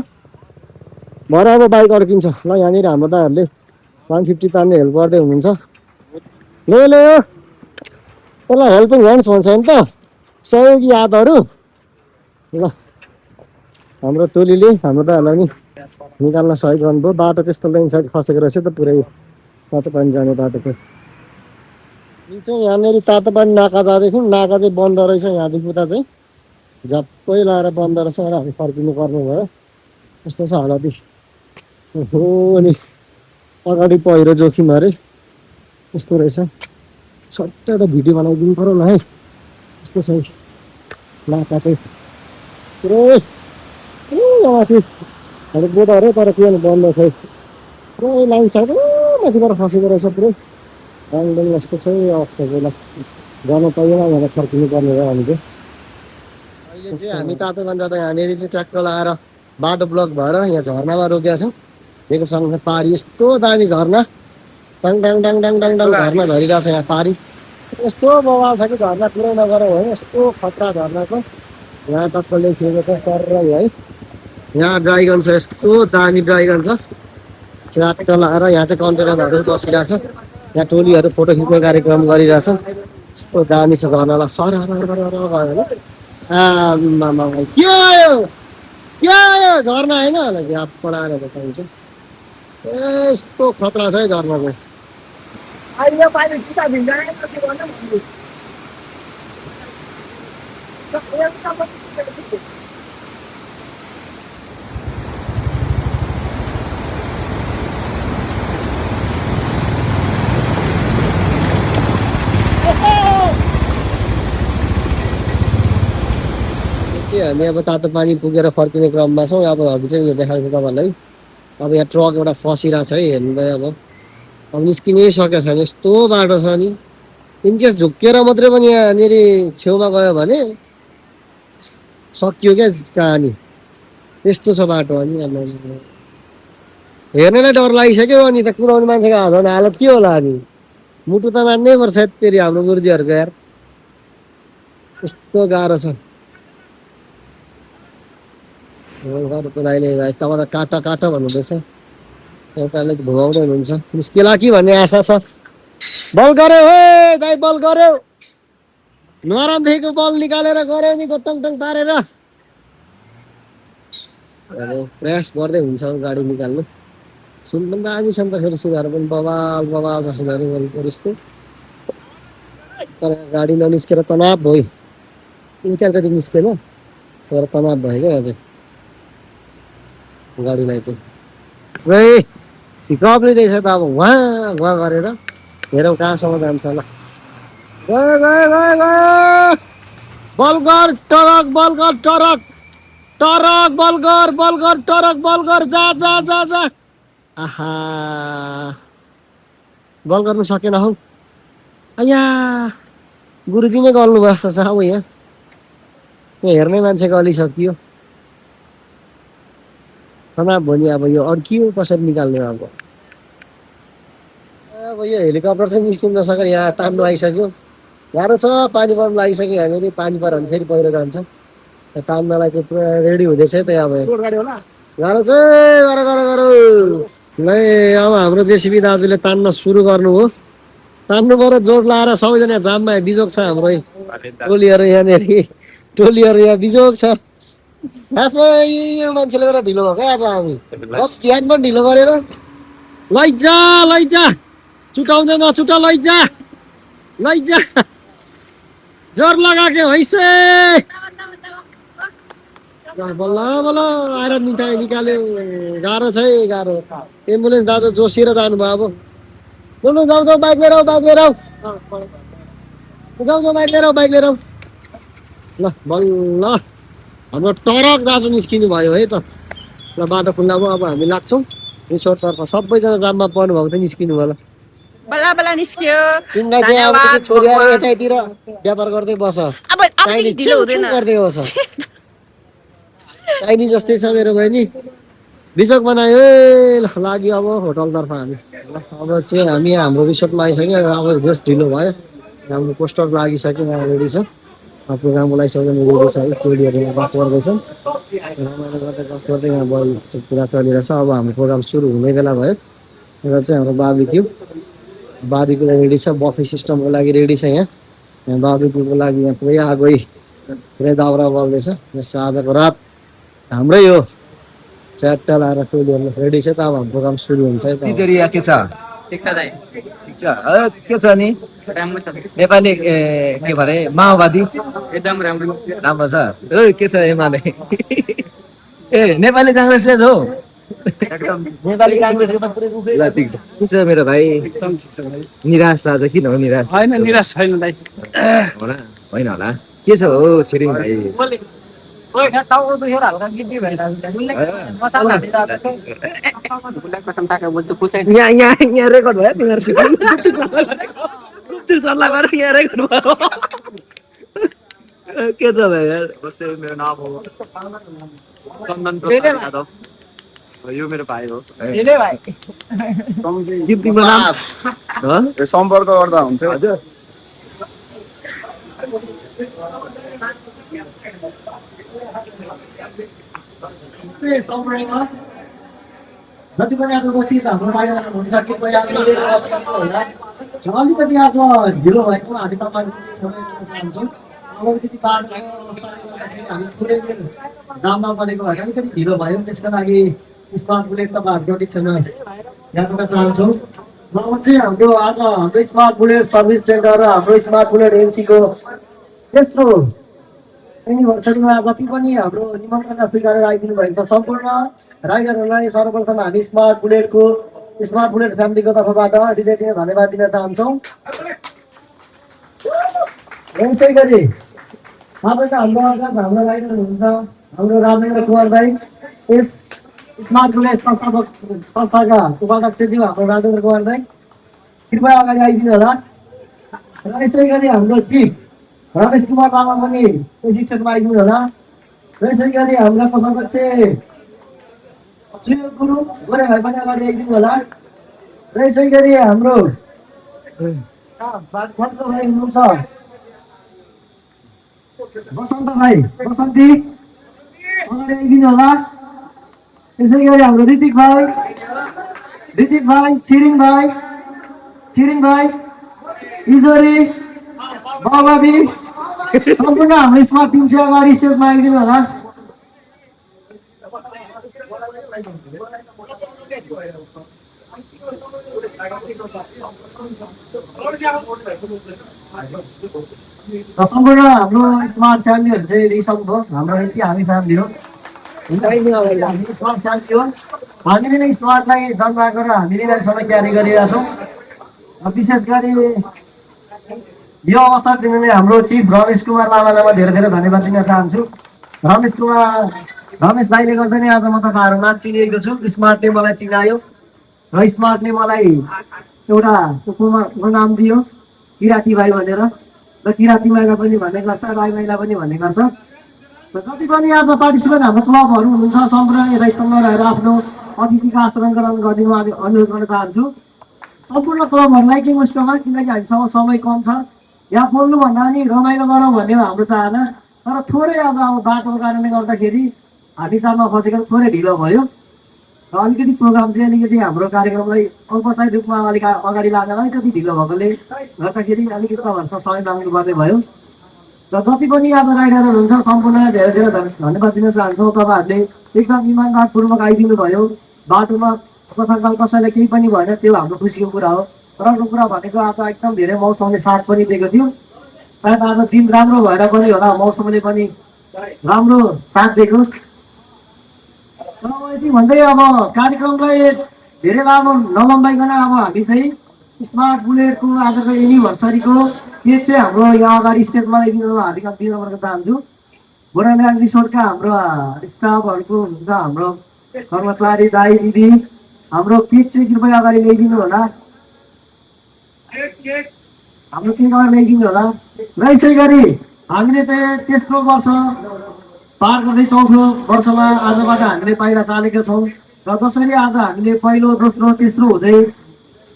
भएर अब बाइक अड्किन्छ ल यहाँनिर हाम्रो दाहरूले 150 तान्ने हेल्प गर्दै हुनुहुन्छ ले ले त्यसलाई हेल्पिङ ह्यान्ड्स भन्छ नि त सहयोगी हातहरू ल हाम्रो टोलीले हाम्रो दाहरूलाई नि निकाल्न सहयोग गर्नुभयो बाटो त्यस्तो लेन साइड फसेको रहेछ त पुरै तातो पानी जाने बाटोको चाहिँ यहाँनिर तातो पानी नाका जाँदैथ्यौँ नाका चाहिँ बन्द रहेछ यहाँदेखि उता चाहिँ झप्पै लाएर बन्द रहेछ र हामी फर्किनु पर्ने भयो यस्तो छ हालत हो अनि अगाडि पहिरो जोखिम अरे यस्तो रहेछ सट्ट एउटा भिडियो बनाइदिनु पर्यो ल है यस्तो छ नाका चाहिँ पुरै माथि हाम्रो बोटहरू तर के बन्द छ पुरै लाइन साइड माथिबाट फसेको रहेछ पुरै राङडङ जस्तो छ अवस्था बेला गर्न पाइएन भनेर फर्किनु पर्ने भयो हामी चाहिँ अहिले चाहिँ हामी तातोपानी जाँदा यहाँनिर चाहिँ ट्र्याक्टर लगाएर बाटो ब्लक भएर यहाँ झर्नामा रोकेका छौँ दिएको सँग पारी यस्तो दामी झर्ना डाङ डाङ डाङ डाङ डाङ डाङ झर्ना झरिरहेको छ यहाँ पारी यस्तो बवाल छ कि झर्ना पुरै नगर हो यस्तो खतरा झर्ना छ यहाँ टक्क लेखिएको छ सर्रै है यहाँ ड्राइगन छ यस्तो दामी ड्राइगन छ ट्र्याक्टर लगाएर यहाँ चाहिँ कन्टेनरहरू बसिरहेको छ यहाँ टोलीहरू फोटो खिच्ने कार्यक्रम गरिरहेछ यस्तो दामी छ झर्नालाई सर आमा के आयो झर्ना होइन होला चाहिँ हात पढाएर देखाइन्छ यस्तो खतरा छ है झर्नाको चाहिँ हामी अब तातो पानी पुगेर फर्किने क्रममा छौँ। अब हामी चाहिँ यो देखाउँछु तपाईँहरूलाई। अब यहाँ ट्रक एउटा फसिरहेको छ है, हेर्नुभयो अब निस्किनै सकेको छैन, यस्तो बाटो छ नि। इनकेस झुक्किएर मात्रै पनि यहाँनिर छेउमा गयो भने सकियो क्या कहानी, यस्तो छ बाटो। अनि हेर्नेलाई डर लागिसक्यो। अनि त कुदाउने मान्छेको हालत के होला? अनि मुटु त मान्नै पर्छ फेरि हाम्रो गुरुजीहरूको यार, यस्तो गाह्रो छ। अहिले तपाईँलाई काटा काटा भन्नुहुँदैछ, एउटाले घुमाउँदै हुनुहुन्छ। निस्केला कि भन्ने आशा छ। बल गर्यो हे दाइ, बल गर्यो। नरामदेखिको बल निकालेर गऱ्यो नि टङ टङ पारेर। प्रयास गर्दै हुन्छ गाडी निकाल्नु। सुन पनि दामी छ नि त फेरि, सुधार पनि बबाल बबाल छ सुधार वरिपरि यस्तो। तर गाडी ननिस्केर तनाव भयो। उतारकति निस्केन तर तनाव भयो क्या अझै गाडीलाई चाहिँ। ए पिकअप नै रहेछ त, अब उहाँ उहाँ गरेर हेरौँ कहाँसम्म जान्छ ल। गयो गयो गयो गयो, बलगर टरक, बलगर टरक, टरक बलगर, बलगर टरक, बलगर जा जा जा जा। आहा, बल गर्नु सकेन हौ। अया गुरुजी नै गर्नु भएको छ अब यहाँ हेर्ने मान्छेको अलि सकियो। तनाव भयो नि अब यो अड्कियो कसरी निकाल्ने अब यो हेलिकप्टर चाहिँ निस्किनु नसकेर यहाँ तान्नु आइसक्यो। गाह्रो छ, पानी पर्नु लागिसक्यो। यहाँनिर पानी पऱ्यो भने फेरि पहिरो जान्छ। तान्नलाई चाहिँ पुरा रेडी हुँदैछ त अब। गाह्रो छ, गर गर गर ल। अब हाम्रो जेसिबी दाजुले तान्न सुरु गर्नु हो। तान्नु पऱ्यो जोड लाएर सबैजना जाममा बिजोग छ हाम्रो टोलीहरू यहाँनिर, टोलीहरू यहाँ बिजोग छ। खासमा यो मान्छेले एउटा ढिलो भएको आज हामी ध्यान पनि ढिलो गरेर लैजा लैजा, छुटाउँदैन छुटा, लैजा लैजा, जोर लगाके हैसे। बल्ल बल्ल आएर निकाल्यो। गाह्रो छ है, गाह्रो। एम्बुलेन्स दाजु जोसिएर जानुभयो। अब बोल्नु, जाउँ जाउँ, बाइक लिएर आऊ, बाइक लिएर आऊ, जाउँ जाउँ, बाइक लिएर आऊ, बाइक लिएर आऊ। ल बल्ल हाम्रो टरक दाजु निस्किनु भयो है त। ल बाटो खुल्ला भयो, अब हामी लाग्छौँ रिसोर्टतर्फ। सबैजना जाममा पर्नु भएको त निस्किनु भयो। ल बल्ल बल्ल निस्कियो। तिमीलाई चाहिँ अब चाहिँ छोरीहरू यतैतिर व्यापार गर्दै बस, अब चाइनिज ढिलो हुँदैन। गर्दै बस। चाइनिज जस्तै छ मेरो बहिनी, बिजोग बनायो। ए ल लाग्यो अब होटलतर्फ हामी। अब चाहिँ हामी हाम्रो रिसोर्टमा आइसक्यो। अब जस्ट ढिलो भयो, हाम्रो पोस्टर लागिसक्यो, यहाँ रेडी छ। प्रोग्राम बोलाइसक्यो, रेडी छ है। टोलीहरू यहाँ गफ गर्दैछन्, रमाइलो गर्दै गफ गर्दै यहाँ बल पुरा चलिरहेछ। अब हाम्रो प्रोग्राम सुरु हुने बेला भयो। र चाहिँ हाम्रो बार्बिक्यू रेडी छ, बफे सिस्टमको लागि रेडी छ। यहाँ बार्बिक्यूको लागि यहाँ पुरै आगो, पुरै दाउरा बल्दैछ। यस आजको रात हाम्रै हो। च्याट्टा लाएर टोलीहरू रेडी छ त। अब हाम्रो प्रोग्राम सुरु हुन्छ है। तिजरिया के छ? ठिक छ दाइ, ठिक छ। के छ नि राम्रो छ, नेपाली के भरे माओवादी एकदम राम्रो राम्रो छ। के छ एमाले? ए नेपाली काङ्ग्रेसले हो। नेपाली काङ्ग्रेसको त पुरै रुखै। ल ठिक छ। के छ मेरो भाइ? एकदम ठिक छ भाइ। निराश छ आज? किन हो निराश? होइन निराश छैन दाइ। हो र? होइन होला। के छ हो छिरिङ भाइ? यहाँ यहाँ यहाँ रेकर्ड भयो तिमीहरू सल्लाह गरेर यहाँ रेकर्ड भयो। के छ भाइ यार? मेरो नाम हो चन्दन यादव, यो मेरो भाइ हो। तिम्रो नाम? सम्पर्क गर्दा हुन्छ। हजुर जति पनि आज उपस्थित हाम्रो बाहिर हुनुहुन्छ, के कोही अलिकति आज ढिलो भएको हामी तपाईँहरू चाहन्छौँ। अब अलिकति बाटो हामी पुरै जाममा परेको भएर अलिकति ढिलो भयो। त्यसको लागि स्मार्ट बुलेट तपाईँहरूको नोटिसमा ल्याउन चाहन्छौँ। म चाहिँ हाम्रो आज हाम्रो स्मार्ट बुलेट सर्भिस सेन्टर र हाम्रो स्मार्ट बुलेट एनसीको तेस्रो एनिभर्सरीमा जति पनि हाम्रो निमन्त्रणा स्वीकारेर आइदिनु भएको छ सम्पूर्ण राइडरहरूलाई सर्वप्रथम हामी स्मार्ट बुलेट फ्यामिलीको तर्फबाट हृदयदेखि धन्यवाद दिन चाहन्छौँ। यसै गरी तपाईँको हाम्रो राइडर हुनुहुन्छ हाम्रो राजेन्द्र कुमार दाई यस स्मार्ट विलेज संस्थाका उपाध्यक्षज्यू हाम्रो राजेन्द्र कुमार दाई कृपया अगाडि आइदिनु होला र यसै गरी हाम्रो चिफ रमेश कुमार लामा पनि यस स्टेटमा आइदिनु होला र यसै गरी हाम्रा कोषाध्यक्ष सुयोग गुरु गोरे भाइ पनि अगाडि आइदिनु होला र यसै गरी हाम्रो भाइ हुनुहुन्छ बसन्त भाइ बसन्ती अगाडि आइदिनु होला यसै गरी हाम्रो ऋतिक भाइ छिरिङ भाइ इजोरी बाबाबी सम्पूर्ण हाम्रो स्मार्ट टिम चाहिँ अगाडि स्टेजमा आइदिनु होला र सम्पूर्ण हाम्रो स्मार्ट फ्यामिलीहरू चाहिँ रिसम भयो हाम्रो यति हामी फ्यामिली हो हामी स्मार्ट फ्यामिली हो हामीले नै स्मार्टलाई जन्माएको र हामीले नै सबै क्यारी गरिरहेका छौँ विशेष गरी यो अवसर दिनुहुने हाम्रो चिफ रमेश कुमार लामालाई म धेरै धेरै धन्यवाद दिन चाहन्छु रमेश दाईले गर्दा नै आज म तपाईँहरूमा चिनिएको छु स्मार्टले मलाई चिनायो र स्मार्टले मलाई एउटा उपनाम दियो किराती भाइ भनेर र किराती भाइलाई पनि भन्ने गर्छ राई भाइलाई पनि भन्ने गर्छ र जति पनि आज पार्टिसिपेन्ट हाम्रो क्लबहरू हुनुहुन्छ सम्पूर्ण यथास्थलमा रहेर आफ्नो अतिथिको आचरण ग्रहण गरिदिनु अनुरोध गर्न चाहन्छु सम्पूर्ण क्लबहरूलाई के मुस्कमा किनकि हामीसँग समय कम छ यहाँ बोल्नुभन्दा पनि रमाइलो गरौँ भन्ने हाम्रो चाहना तर थोरै आज अब बाटोको कारणले गर्दाखेरि हामी चाडमा फसेको थोरै ढिलो भयो र अलिकति प्रोग्राम चाहिँ अलिकति हाम्रो कार्यक्रमलाई औपचारिक रूपमा अलिक अगाडि लानलाई अलिकति ढिलो भएकोले गर्दाखेरि अलिकति तपाईँहरूसँग समय माग्नुपर्ने भयो र जति पनि आज राइडरहरू हुनुहुन्छ सम्पूर्ण धेरै धेरै धन्यवाद दिन चाहन्छौँ तपाईँहरूले एकदम इमान्दारपूर्वक आइदिनु भयो बाटोमा कथाकाल कसैलाई केही पनि भएन त्यो हाम्रो खुसीको कुरा हो र अर्को कुरा भनेको आज एकदम धेरै मौसमले साथ पनि दिएको थियो सायद आज दिन राम्रो भएर पनि होला मौसमले पनि राम्रो साथ दिएको यति भन्दै अब कार्यक्रमलाई धेरै लामो नलम्बाइकन अब हामी चाहिँ स्मार्ट बुलेटको आजको एनिभर्सरीको केक चाहिँ हाम्रो यहाँ अगाडि स्टेजमा ल्याइदिनु हार्दिक दिन गर्न चाहन्छु गोराल्यान्ड रिसोर्टका हाम्रो स्टाफहरूको हुन्छ हाम्रो कर्मचारी दाई दिदी हाम्रो केक चाहिँ कृपया अगाडि ल्याइदिनु होला हाम्रो केक अगाडि ल्याइदिनु होला र यसै गरी हामीले चाहिँ तेस्रो वर्ष पार गर्दै चौथो वर्षमा आजबाट हामीले पाइला चालेका छौँ र जसरी आज हामीले पहिलो दोस्रो तेस्रो हुँदै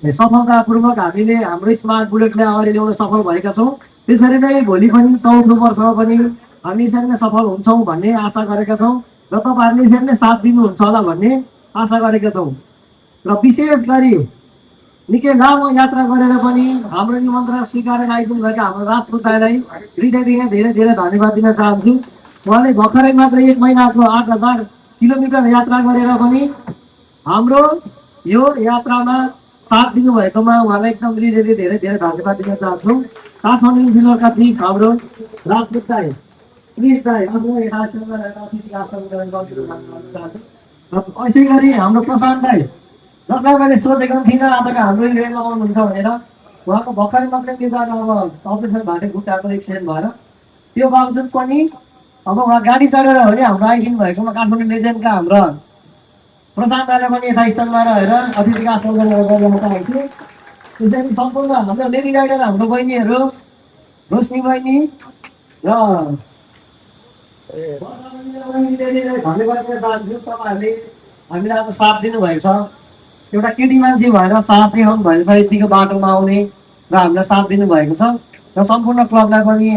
सफलतापूर्वक हामीले हाम्रो स्मार्ट बुलेटलाई अगाडि ल्याउन सफल भएका छौँ त्यसरी नै भोलि पनि चौथो वर्षमा पनि हामी यसरी नै सफल हुन्छौँ भन्ने आशा गरेका छौँ र तपाईँहरूले यसरी नै साथ दिनुहुन्छ होला भन्ने आशा गरेका छौँ र विशेष गरी निकै लामो यात्रा गरेर पनि हाम्रो निमन्त्रणा स्वीकारेर आइपुग्नु भएका हाम्रो राजपूत दाइलाई हृदयदेखि धेरै धेरै धन्यवाद दिन चाहन्छु उहाँले भर्खरै मात्र 1 महिनाको 8000 किलोमिटर यात्रा गरेर पनि हाम्रो यो यात्रामा साथ दिनुभएकोमा उहाँलाई एकदम हृदयले धेरै धेरै धन्यवाद दिन चाहन्छु काठमाडौँ जिल्लाका चिफ हाम्रो राजपूत दाइ प्लिज दाइ आफ्नो यसै गरी हाम्रो प्रशान्त दाइ जसलाई मैले सोचेको पनि थिइनँ आजको हाम्रो इभेन्टमा आउनुहुन्छ भनेर उहाँको भर्खरै मात्रै निदान अब अपरेसन भएको खुट्टाको एक्सिडेन्ट भएर त्यो बावजुद पनि अब उहाँ गाडी चढेर हो भने हाम्रो आइदिनु भएकोमा काठमाडौँ लेजेन्डका हाम्रो प्रशान्त दाइले पनि यथास्थलमा रहेर अतिथिको आचरण गर्न चाहन्छु त्यसरी सम्पूर्ण हाम्रो लेडी राइडर हाम्रो बहिनीहरू रोशनी बहिनी र धन्यवाद दिन चाहन्छु तपाईँहरूले हामीलाई आज साथ दिनुभएको छ एउटा केटी मान्छे भएर साथ दिनु भएछ यतिको बाटोमा आउने र हामीलाई साथ दिनुभएको छ र सम्पूर्ण क्लबलाई पनि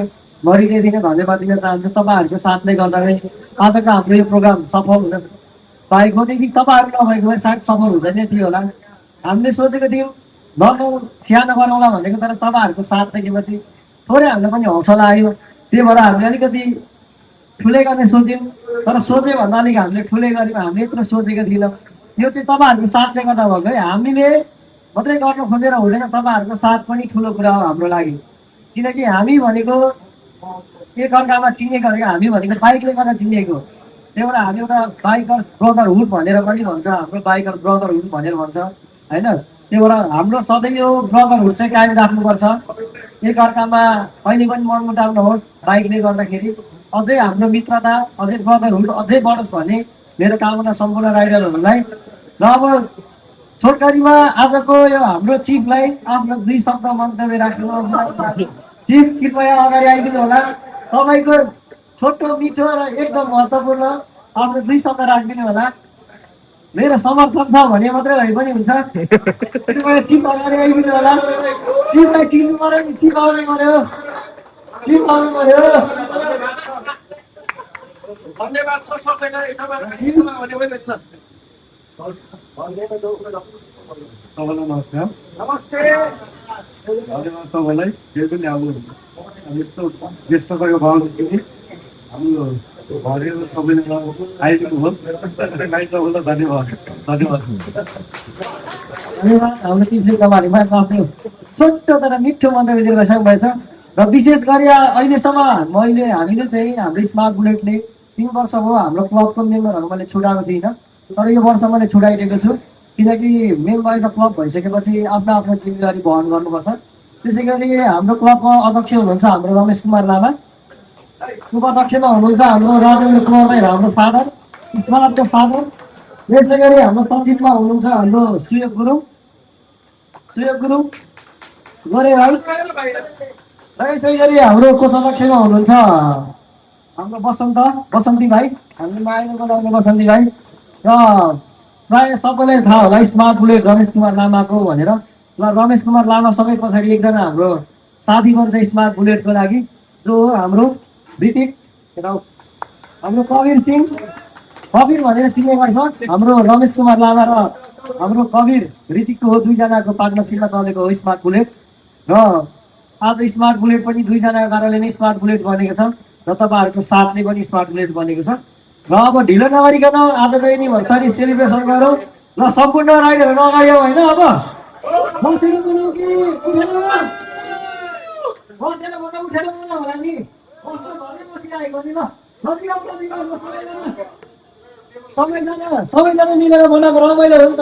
म हृदयदेखि धन्यवाद दिन चाहन्छु तपाईँहरूको साथले गर्दा नै आजको हाम्रो यो प्रोग्राम सफल हुन पाएको देखि तपाईँहरू नभएको भए सायद सफल हुँदैन थियो होला हामीले सोचेको थियौँ नगरौँ सानो गरौँला भनेको तर तपाईँहरूको साथ देखेपछि थोरै हामीलाई पनि हौसला आयो त्यही भएर हामीले अलिकति ठुलै गर्ने सोच्यौँ तर सोचे भन्दा अलिक हामीले ठुलै गऱ्यौँ हामीले यत्रो सोचेको थिएनौँ यो चाहिँ तपाईँहरूको साथले गर्दा भएको है हामीले मात्रै गर्न खोजेर हुँदैन तपाईँहरूको साथ पनि ठुलो कुरा हो हाम्रो लागि किनकि हामी भनेको एक अर्कामा चिनेको होइन हामी भनेको बाइकले गर्दा चिनेको त्यही भएर हामी एउटा बाइकर ब्रदरहुड भनेर पनि भन्छ हाम्रो बाइकर ब्रदरहुड भनेर भन्छ होइन त्यही भएर हाम्रो सधैँ यो ब्लगरहरू चाहिँ कायम राख्नुपर्छ। एकअर्कामा कहिले पनि मनमुटाव नहोस् बाइकले गर्दाखेरि। अझै हाम्रो मित्रता अझै ब्रदरहुड अझै बढोस् भन्ने मेरो कामना सम्पूर्ण राइडरहरूलाई। र अब छोटकरीमा आजको यो हाम्रो चिफलाई आफ्नो 2 शब्द मन्तव्य राख्नु। चिफ कृपया अगाडि आइदिनु होला। तपाईँको छोटो मिठो र एकदम महत्त्वपूर्ण आफ्नो 2 शब्द राखिदिनु होला। मेरो समर्थन छ भने मात्रै भए पनि हुन्छ। कृपया चिफ अगाडि आइदिनु होला। चिफलाई चिन्नु पर्यो नि, चिफ आउनु पर्यो, चिफ आउनु पर्यो। धन्यवाद छ सबैलाई सबैलाई नमस्कार। नमस्ते धन्यवाद सबैलाई। फेरि पनि अब यस्तो व्यस्तताको बावजुद हाम्रो घरहरू सबैजना आइदिनु भयो। सबैलाई धन्यवाद धन्यवाद। धन्यवाद। हाम्रो चिफले तपाईँहरूमा आफ्नो छोटो तर मिठो मन्तव्य दिएर गइसक्नुभएछ। र विशेष गरी अहिलेसम्म हामीले चाहिँ हाम्रो स्मार्ट बुलेटले 3 वर्ष भयो हाम्रो क्लबको मेम्बरहरू मैले छुटाएको थिइनँ। तर यो वर्ष मैले छुटाइदिएको छु, किनकि मेम्बर एउटा क्लब भइसकेपछि आफ्नो आफ्नो जिम्मेवारी वहन गर्नुपर्छ। त्यसै गरी हाम्रो क्लबको अध्यक्ष हुनुहुन्छ हाम्रो रमेश कुमार लामा, उपाध्यक्षमा हुनुहुन्छ हाम्रो राजेन्द्र कुमार राई, हाम्रो फादर स्मार्टको फादर। त्यसै गरी हाम्रो सचिवमा हुनुहुन्छ हाम्रो सुयोग गुरुङ गोरे भाइ। र यसै गरी हाम्रो कोषाध्यक्षमा हुनुहुन्छ हाम्रो बसन्ती भाइ, हाम्रो मायाको लगाउने बसन्ती भाइ। र प्रायः सबैलाई थाहा होला स्मार्ट बुलेट रमेश कुमार लामाको भनेर। र रमेश कुमार लामा सबै पछाडि एकजना हाम्रो साथी बन्छ स्मार्ट बुलेटको लागि, जो हो हाम्रो ऋतिक, हाम्रो कवीर सिंह, कवीर भनेर चिन्ने गर्छ। हाम्रो रमेश कुमार लामा र हाम्रो कवीर ऋतिकको हो 2 जनाको पार्टनरसिपमा चलेको हो स्मार्ट बुलेट। र आज स्मार्ट बुलेट पनि 2 जनाको कारणले नै स्मार्ट बुलेट बनेको छ र तपाईँहरूको साथले पनि स्मार्ट बुलेट बनेको छ। र अब ढिलो नगरिकन आजको एनिभर्सरी सेलिब्रेसन गरौँ। र सम्पूर्ण राइडरहरू अगाडि आऊ होइन। अब बसेर बोलाउँ कि उठेर? बसेर भन्दा उठेर बोलाउँ होला नि। बसिरहेको नि ल। सबैजना मिलेर बनाएको रमाइलो हो नि त।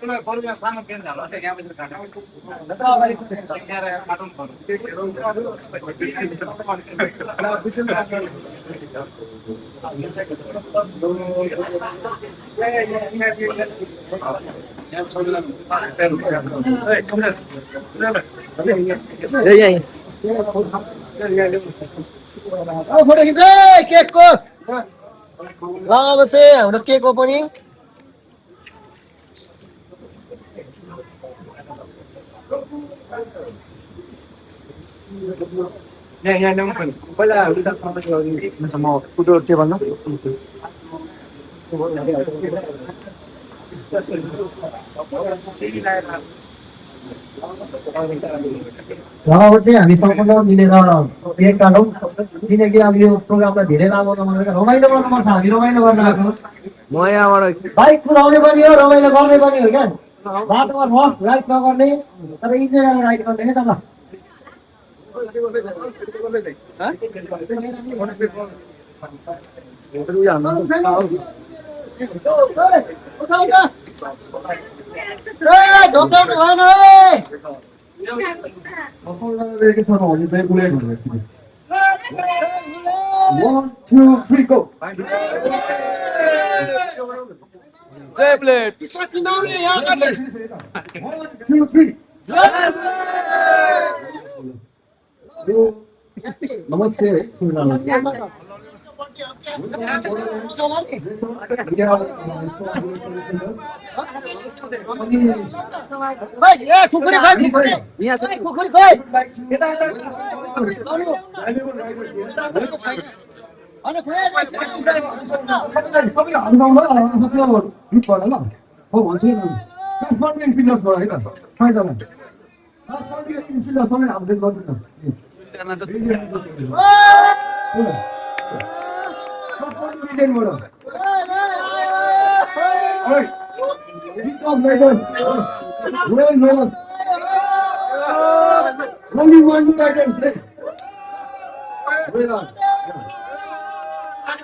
सानो पेन झालो यहाँ बसेर काट्नु फोटो खिच केकको। अब चाहिँ हाम्रो केकको पनि यहाँ पहिला हुन्छ म फुटो टेबलमा अब चाहिँ हामी सम्पूर्ण मिलेर केक काटौँ, किनकि अब यो प्रोग्रामलाई धेरै लामो नगरेर रमाइलो गर्नु मन छ। हामी रमाइलो गर्न आएको म यहाँबाट बाइक कुदाउने पनि हो, रमाइलो गर्ने पनि हो क्या। बाटोमा रफ राइड नगर्ने तर इन्जोय गरेर राइड गर्ने क्या त। ल झोक्राउनु भएन। जय प्लेट नमस्ते। खुकुरी खोइ खुकुरी खोइ।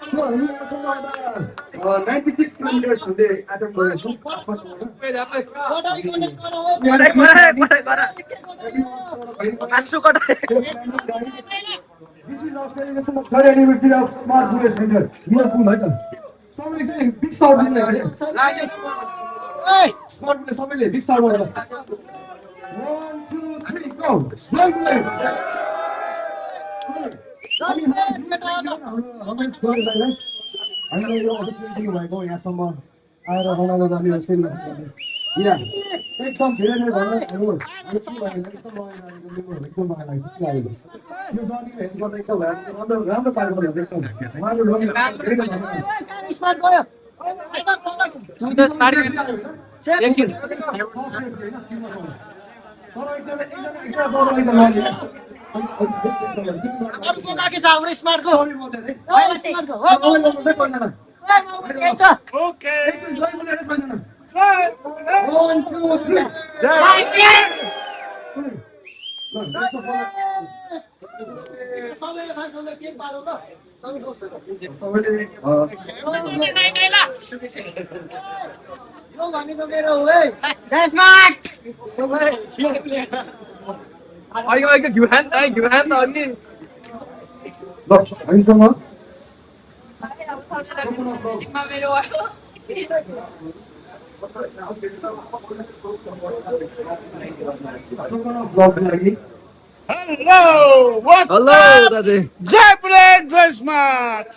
96 किलोमिटर्स हुँदै attempt गरेछौँ This is our celebration of third anniversary of Smart Bullet Center. Liverpool, है त? सबैले चाहिँ big shout दिनु भयो के? Smart Bullet सबैले big shout गर्नु। 1 2 3 go. Smart Bullet. हामीलाई यो अपर्च्युनिटी भएको यहाँसम्म आएर रमाइलो गर्ने एकदम धेरै धेरै धन्यवाद। यो जर्नी हेर्नु गर्दा एकदम राम्रो पारेको एकदम स्मार्ट गयो अर्को बाँकी छ हाम्रो स्मार्टको Okay. 1 2 3 सबैले खान्छ के पारौ ल सबै दोस्त यो भनेको मेरो हो है जय smart Hello, what's hello up? दाजु Jai Bullet, Jai Smart.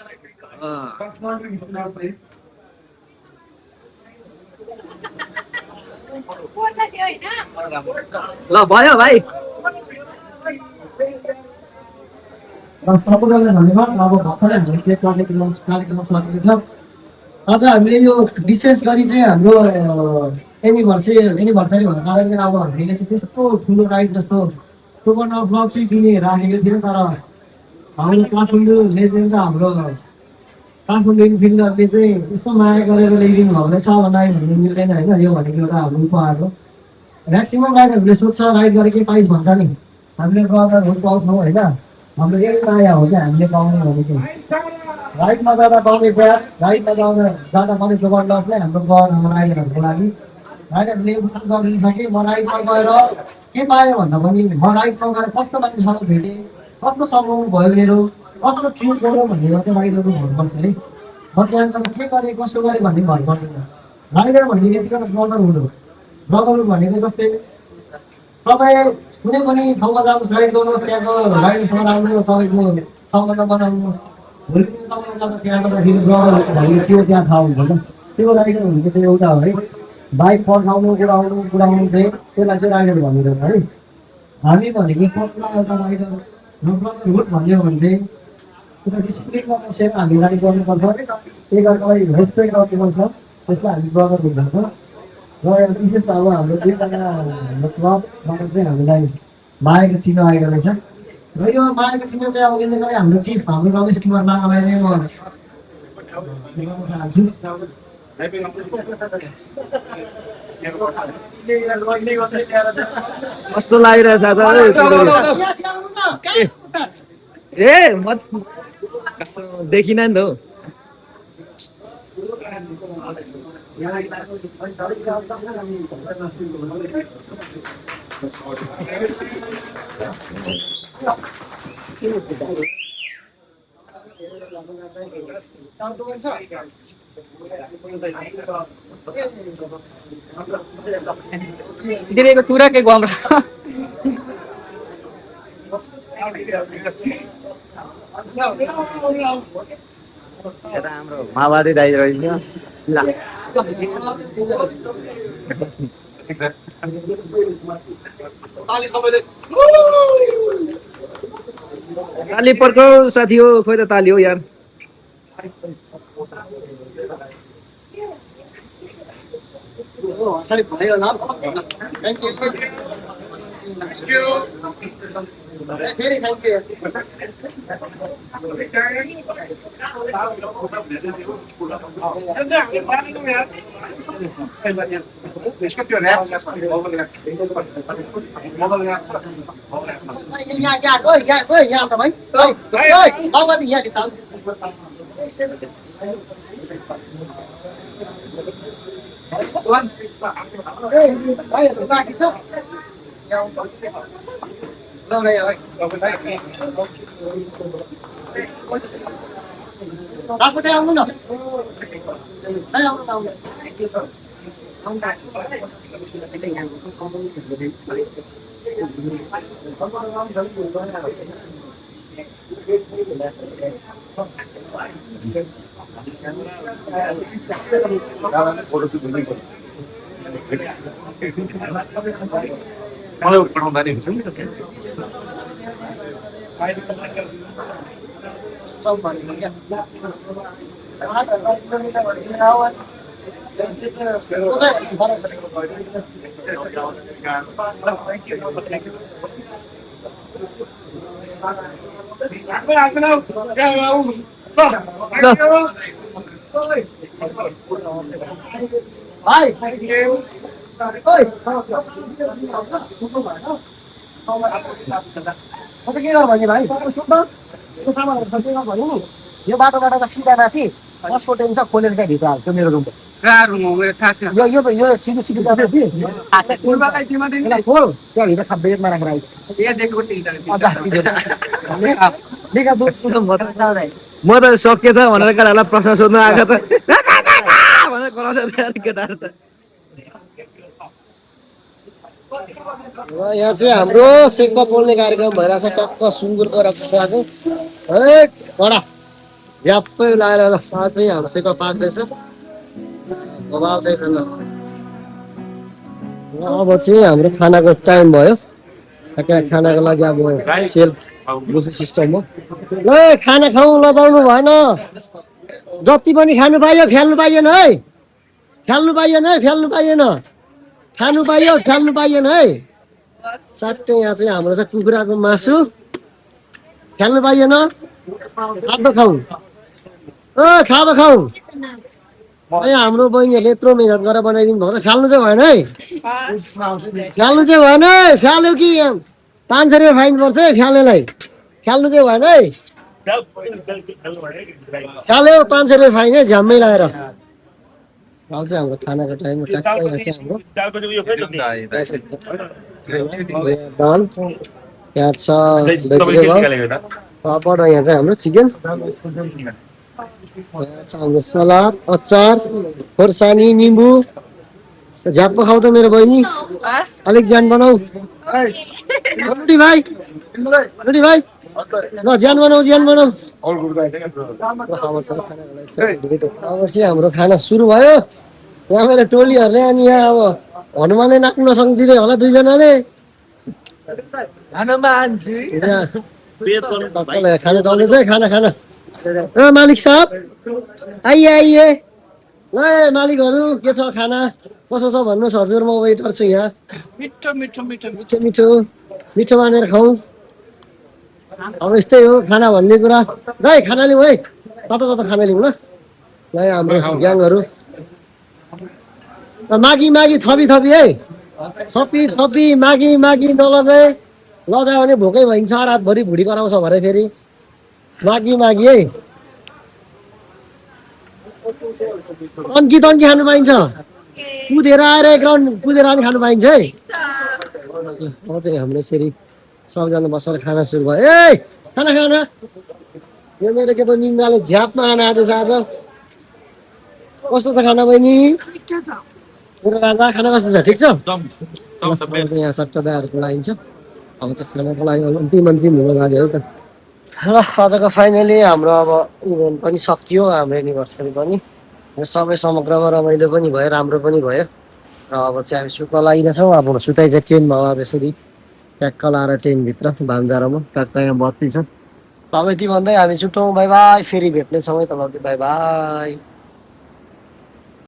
ल भयो भाइ र सबैजनालाई धन्यवाद। अब भर्खरै हाम्रो केक काट्ने कार्यक्रम सकिएको छ। आज हामीले यो विशेष गरी चाहिँ हाम्रो एनिभर्सरी भएको कारणले अब हामीले चाहिँ त्यस्तो ठुलो राइड जस्तो टोकन अफ ब्लग चाहिँ किने राखेको थियौँ। तर हाम्रो काठमाडौँ लेजेन्ड र हाम्रो काठमाडौँ इन्फिल्डरले चाहिँ यसो माया गरेर ल्याइदिनु भएको रहेछ भन्नु मिल्दैन होइन। यो भनेको एउटा हाम्रो उपहार हो। म्याक्सिमम् राइडरहरूले सोध्छ राइड गरेर के प्राइज भन्छ नि हामीले ब्रदरहरू पाउँछौँ होइन। हाम्रो यही माया हो क्या हामीले पाउने भनेको राइडमा जाँदा पाउने ब्याज राइडमा जाँदा पाउने टोकन लसलाई हाम्रो गभर्नमेन्ट राइडरहरूको लागि राइडरहरूले गरिदिन्छ कि म राइडमा गएर के पाएँ भन्दा पनि म राइडमा गएर कस्तो मान्छेसँग भेटेँ कस्तो सम्झाउनु भयो मेरो कस्तो ट्रिट गऱ्यो भनेर चाहिँ राइडरको भन्नुपर्छ है। म त्यहाँबाट के गरेँ कसो गरेँ भन्ने भन्नुपर्दैन। राइडर भन्ने यतिकै ब्रदरहुड हो। ब्रदरहुड भनेको जस्तै तपाईँ कुनै पनि ठाउँमा जानुहोस् राइड गर्नुहोस् त्यहाँको राइडरसँग राम्रो तपाईँको सम्बन्ध बनाउनुहोस् भोलि दिन तपाईँलाई जाँदा त्यहाँ गर्दाखेरि ब्रदरहुड भन्ने त्यो त्यहाँ थाहा हुन्छ त्यो राइडर भनेको चाहिँ एउटा हो है। बाइक फर्काउनु कुदाउनु चाहिँ त्यसलाई चाहिँ राइडर भनिन्छ है। हामी भनेको सबैलाई एउटा राइडर ब्रदरहुड भन्यो भने चाहिँ एउटा डिसिप्लिनमा बसेर हामी राइड गर्नुपर्छ एकअर्कालाई रेस्पेक्ट गर्नुपर्छ त्यसलाई हामी ब्रदरहुड भन्छ। र एउटा विशेष अब हाम्रो दुईजना हाम्रो क्लबबाट चाहिँ हामीलाई मायाको चिन्ह आएको रहेछ र यो मायाको चिन्ह चाहिँ अब यसले गर्दा हाम्रो चिफ हाम्रो रमेश कुमार लामालाई नै म भन्न चाहन्छु। कस्तो लागिरहेछ ए म कस्तो देखिन नि त हौ। Direi tura che guambra. यता हाम्रो माओवादी दाइ रहेछ ल ताली पर्को साथी हो खोइ त ताली हो यार सरी भयो ल thank you very thank you भाइहरू बाँकी छ ल भाइ राजपति आउनु न भाइ आउनु आउनु मलाई पठाउँदा नि हुन्छ नि सब भनेको क्या भाइ के गर भने भाइ सुन्दा यो सामानहरू छ के गर भने नि यो बाटोबाट त सिधा माथि बसको टेन छ खोलेर त्यहाँ भित्र हाल्छ मेरो रुमको यो सिधी सिधी बाटो कि यसलाई खोल त्यहाँ भित्र बेडमा राखेर आइज म त सकिएछ भनेर केटाहरूलाई प्रश्न सोध्नु आएको त भनेर कराउँछ केटाहरू त र यहाँ चाहिँ हाम्रो सेकमा पोल्ने कार्यक्रम भइरहेछ टक्क सुँगुरको राखेको है कडा झ्याप्पै लाएर ल चाहिँ हाम्रो सेकमा पाक्दैछ बबाल चाहिँ छैन अब चाहिँ हाम्रो खानाको टाइम भयो खानाको लागि अब सेल बुफे सिस्टम हो ल खाना खाउँ लजाउनु भएन जति पनि खानु पाइयो फ्याल्नु पाइएन है फ्याल्नु पाइएन है फ्याल्नु पाइएन खानु पाइयो फ्याल्नु पाइएन है साट्टै यहाँ चाहिँ हाम्रो चाहिँ कुखुराको मासु फ्याल्नु पाइएन खाँदो खाउँ खाँदो खाउँ हाम्रो बहिनीहरूले यत्रो मिहिनेत गरेर बनाइदिनु भएको छ फ्याल्नु चाहिँ भएन है फ्याल्नु चाहिँ भएन है फ्याल्यो कि 500 रुपियाँ फाइन पर्छ है फ्यालेलाई फ्याल्नु चाहिँ भएन है फ्याल्यो 500 रुपियाँ फाइन है झ्याम्मै लगाएर अब चाहिँ हाम्रो खानाको टाइममा दाल यहाँ छ भेजिटेबल पापड र यहाँ चाहिँ हाम्रो चिकन यहाँ छ हाम्रो सलाद अचार खोर्सानी निम्बु झ्याप्पो खाऊ त मेरो बहिनी अलिक ज्यान बनाऊ रोटी भाइ ल ज्यान बनाऊ अब चाहिँ हाम्रो खाना सुरु भयो यहाँ मेरो टोलीहरूले अनि यहाँ अब हनुमानले नाच्नु नसक्दिने होला दुईजनाले खाना चल्दैछ है खाना मालिक साहब आइए ल मालिकहरू के छ खाना कसो छ भन्नुहोस् हजुर म वेटर छु यहाँ मिठो मानेर खाउँ अब यस्तै हो खाना भन्ने कुरा दाइ खाना लिउँ है तता खाना लिउँ ल हाम्रो ग्याङहरू मागी थपी है थपी मागी नलजाए लजायो भने भोकै भइन्छ रातभरि भुडी कराउँछ भरे फेरि मागी है तन्की खानु पाइन्छ कुदेर आएर ग्राउन्ड कुदेर पनि खानु पाइन्छ है अब चाहिँ हाम्रो यसरी सबजना बसेर खाना सुरु भयो ए खाना यो मेरो के त निन्द्राले झ्यापमा खाना आएको छ आज कस्तो छ खाना बहिनी मेरो राजा खाना कस्तो छ ठिक छ यहाँ सट्टादाहरूको लागिन्छ अब चाहिँ खानाको लागि अन्तिम हुन लाग्यो त र आजको फाइनली हाम्रो अब इभेन्ट पनि सकियो हाम्रो एनिभर्सरी पनि सबै समग्रमा रमाइलो पनि भयो राम्रो पनि भयो र अब चाहिँ हामी सुत्न लागिरहेछौँ अब सुताइ चाहिँ ट्रेनमा आज यसरी ट्याक्क लाएर ट्रेनभित्र भान्जारामा ट्याक्क यहाँ बत्ती छ अब यति भन्दै हामी छुट्यौँ बाई बाई फेरि भेट्नेछौँ है तपाईँहरू बाई बाई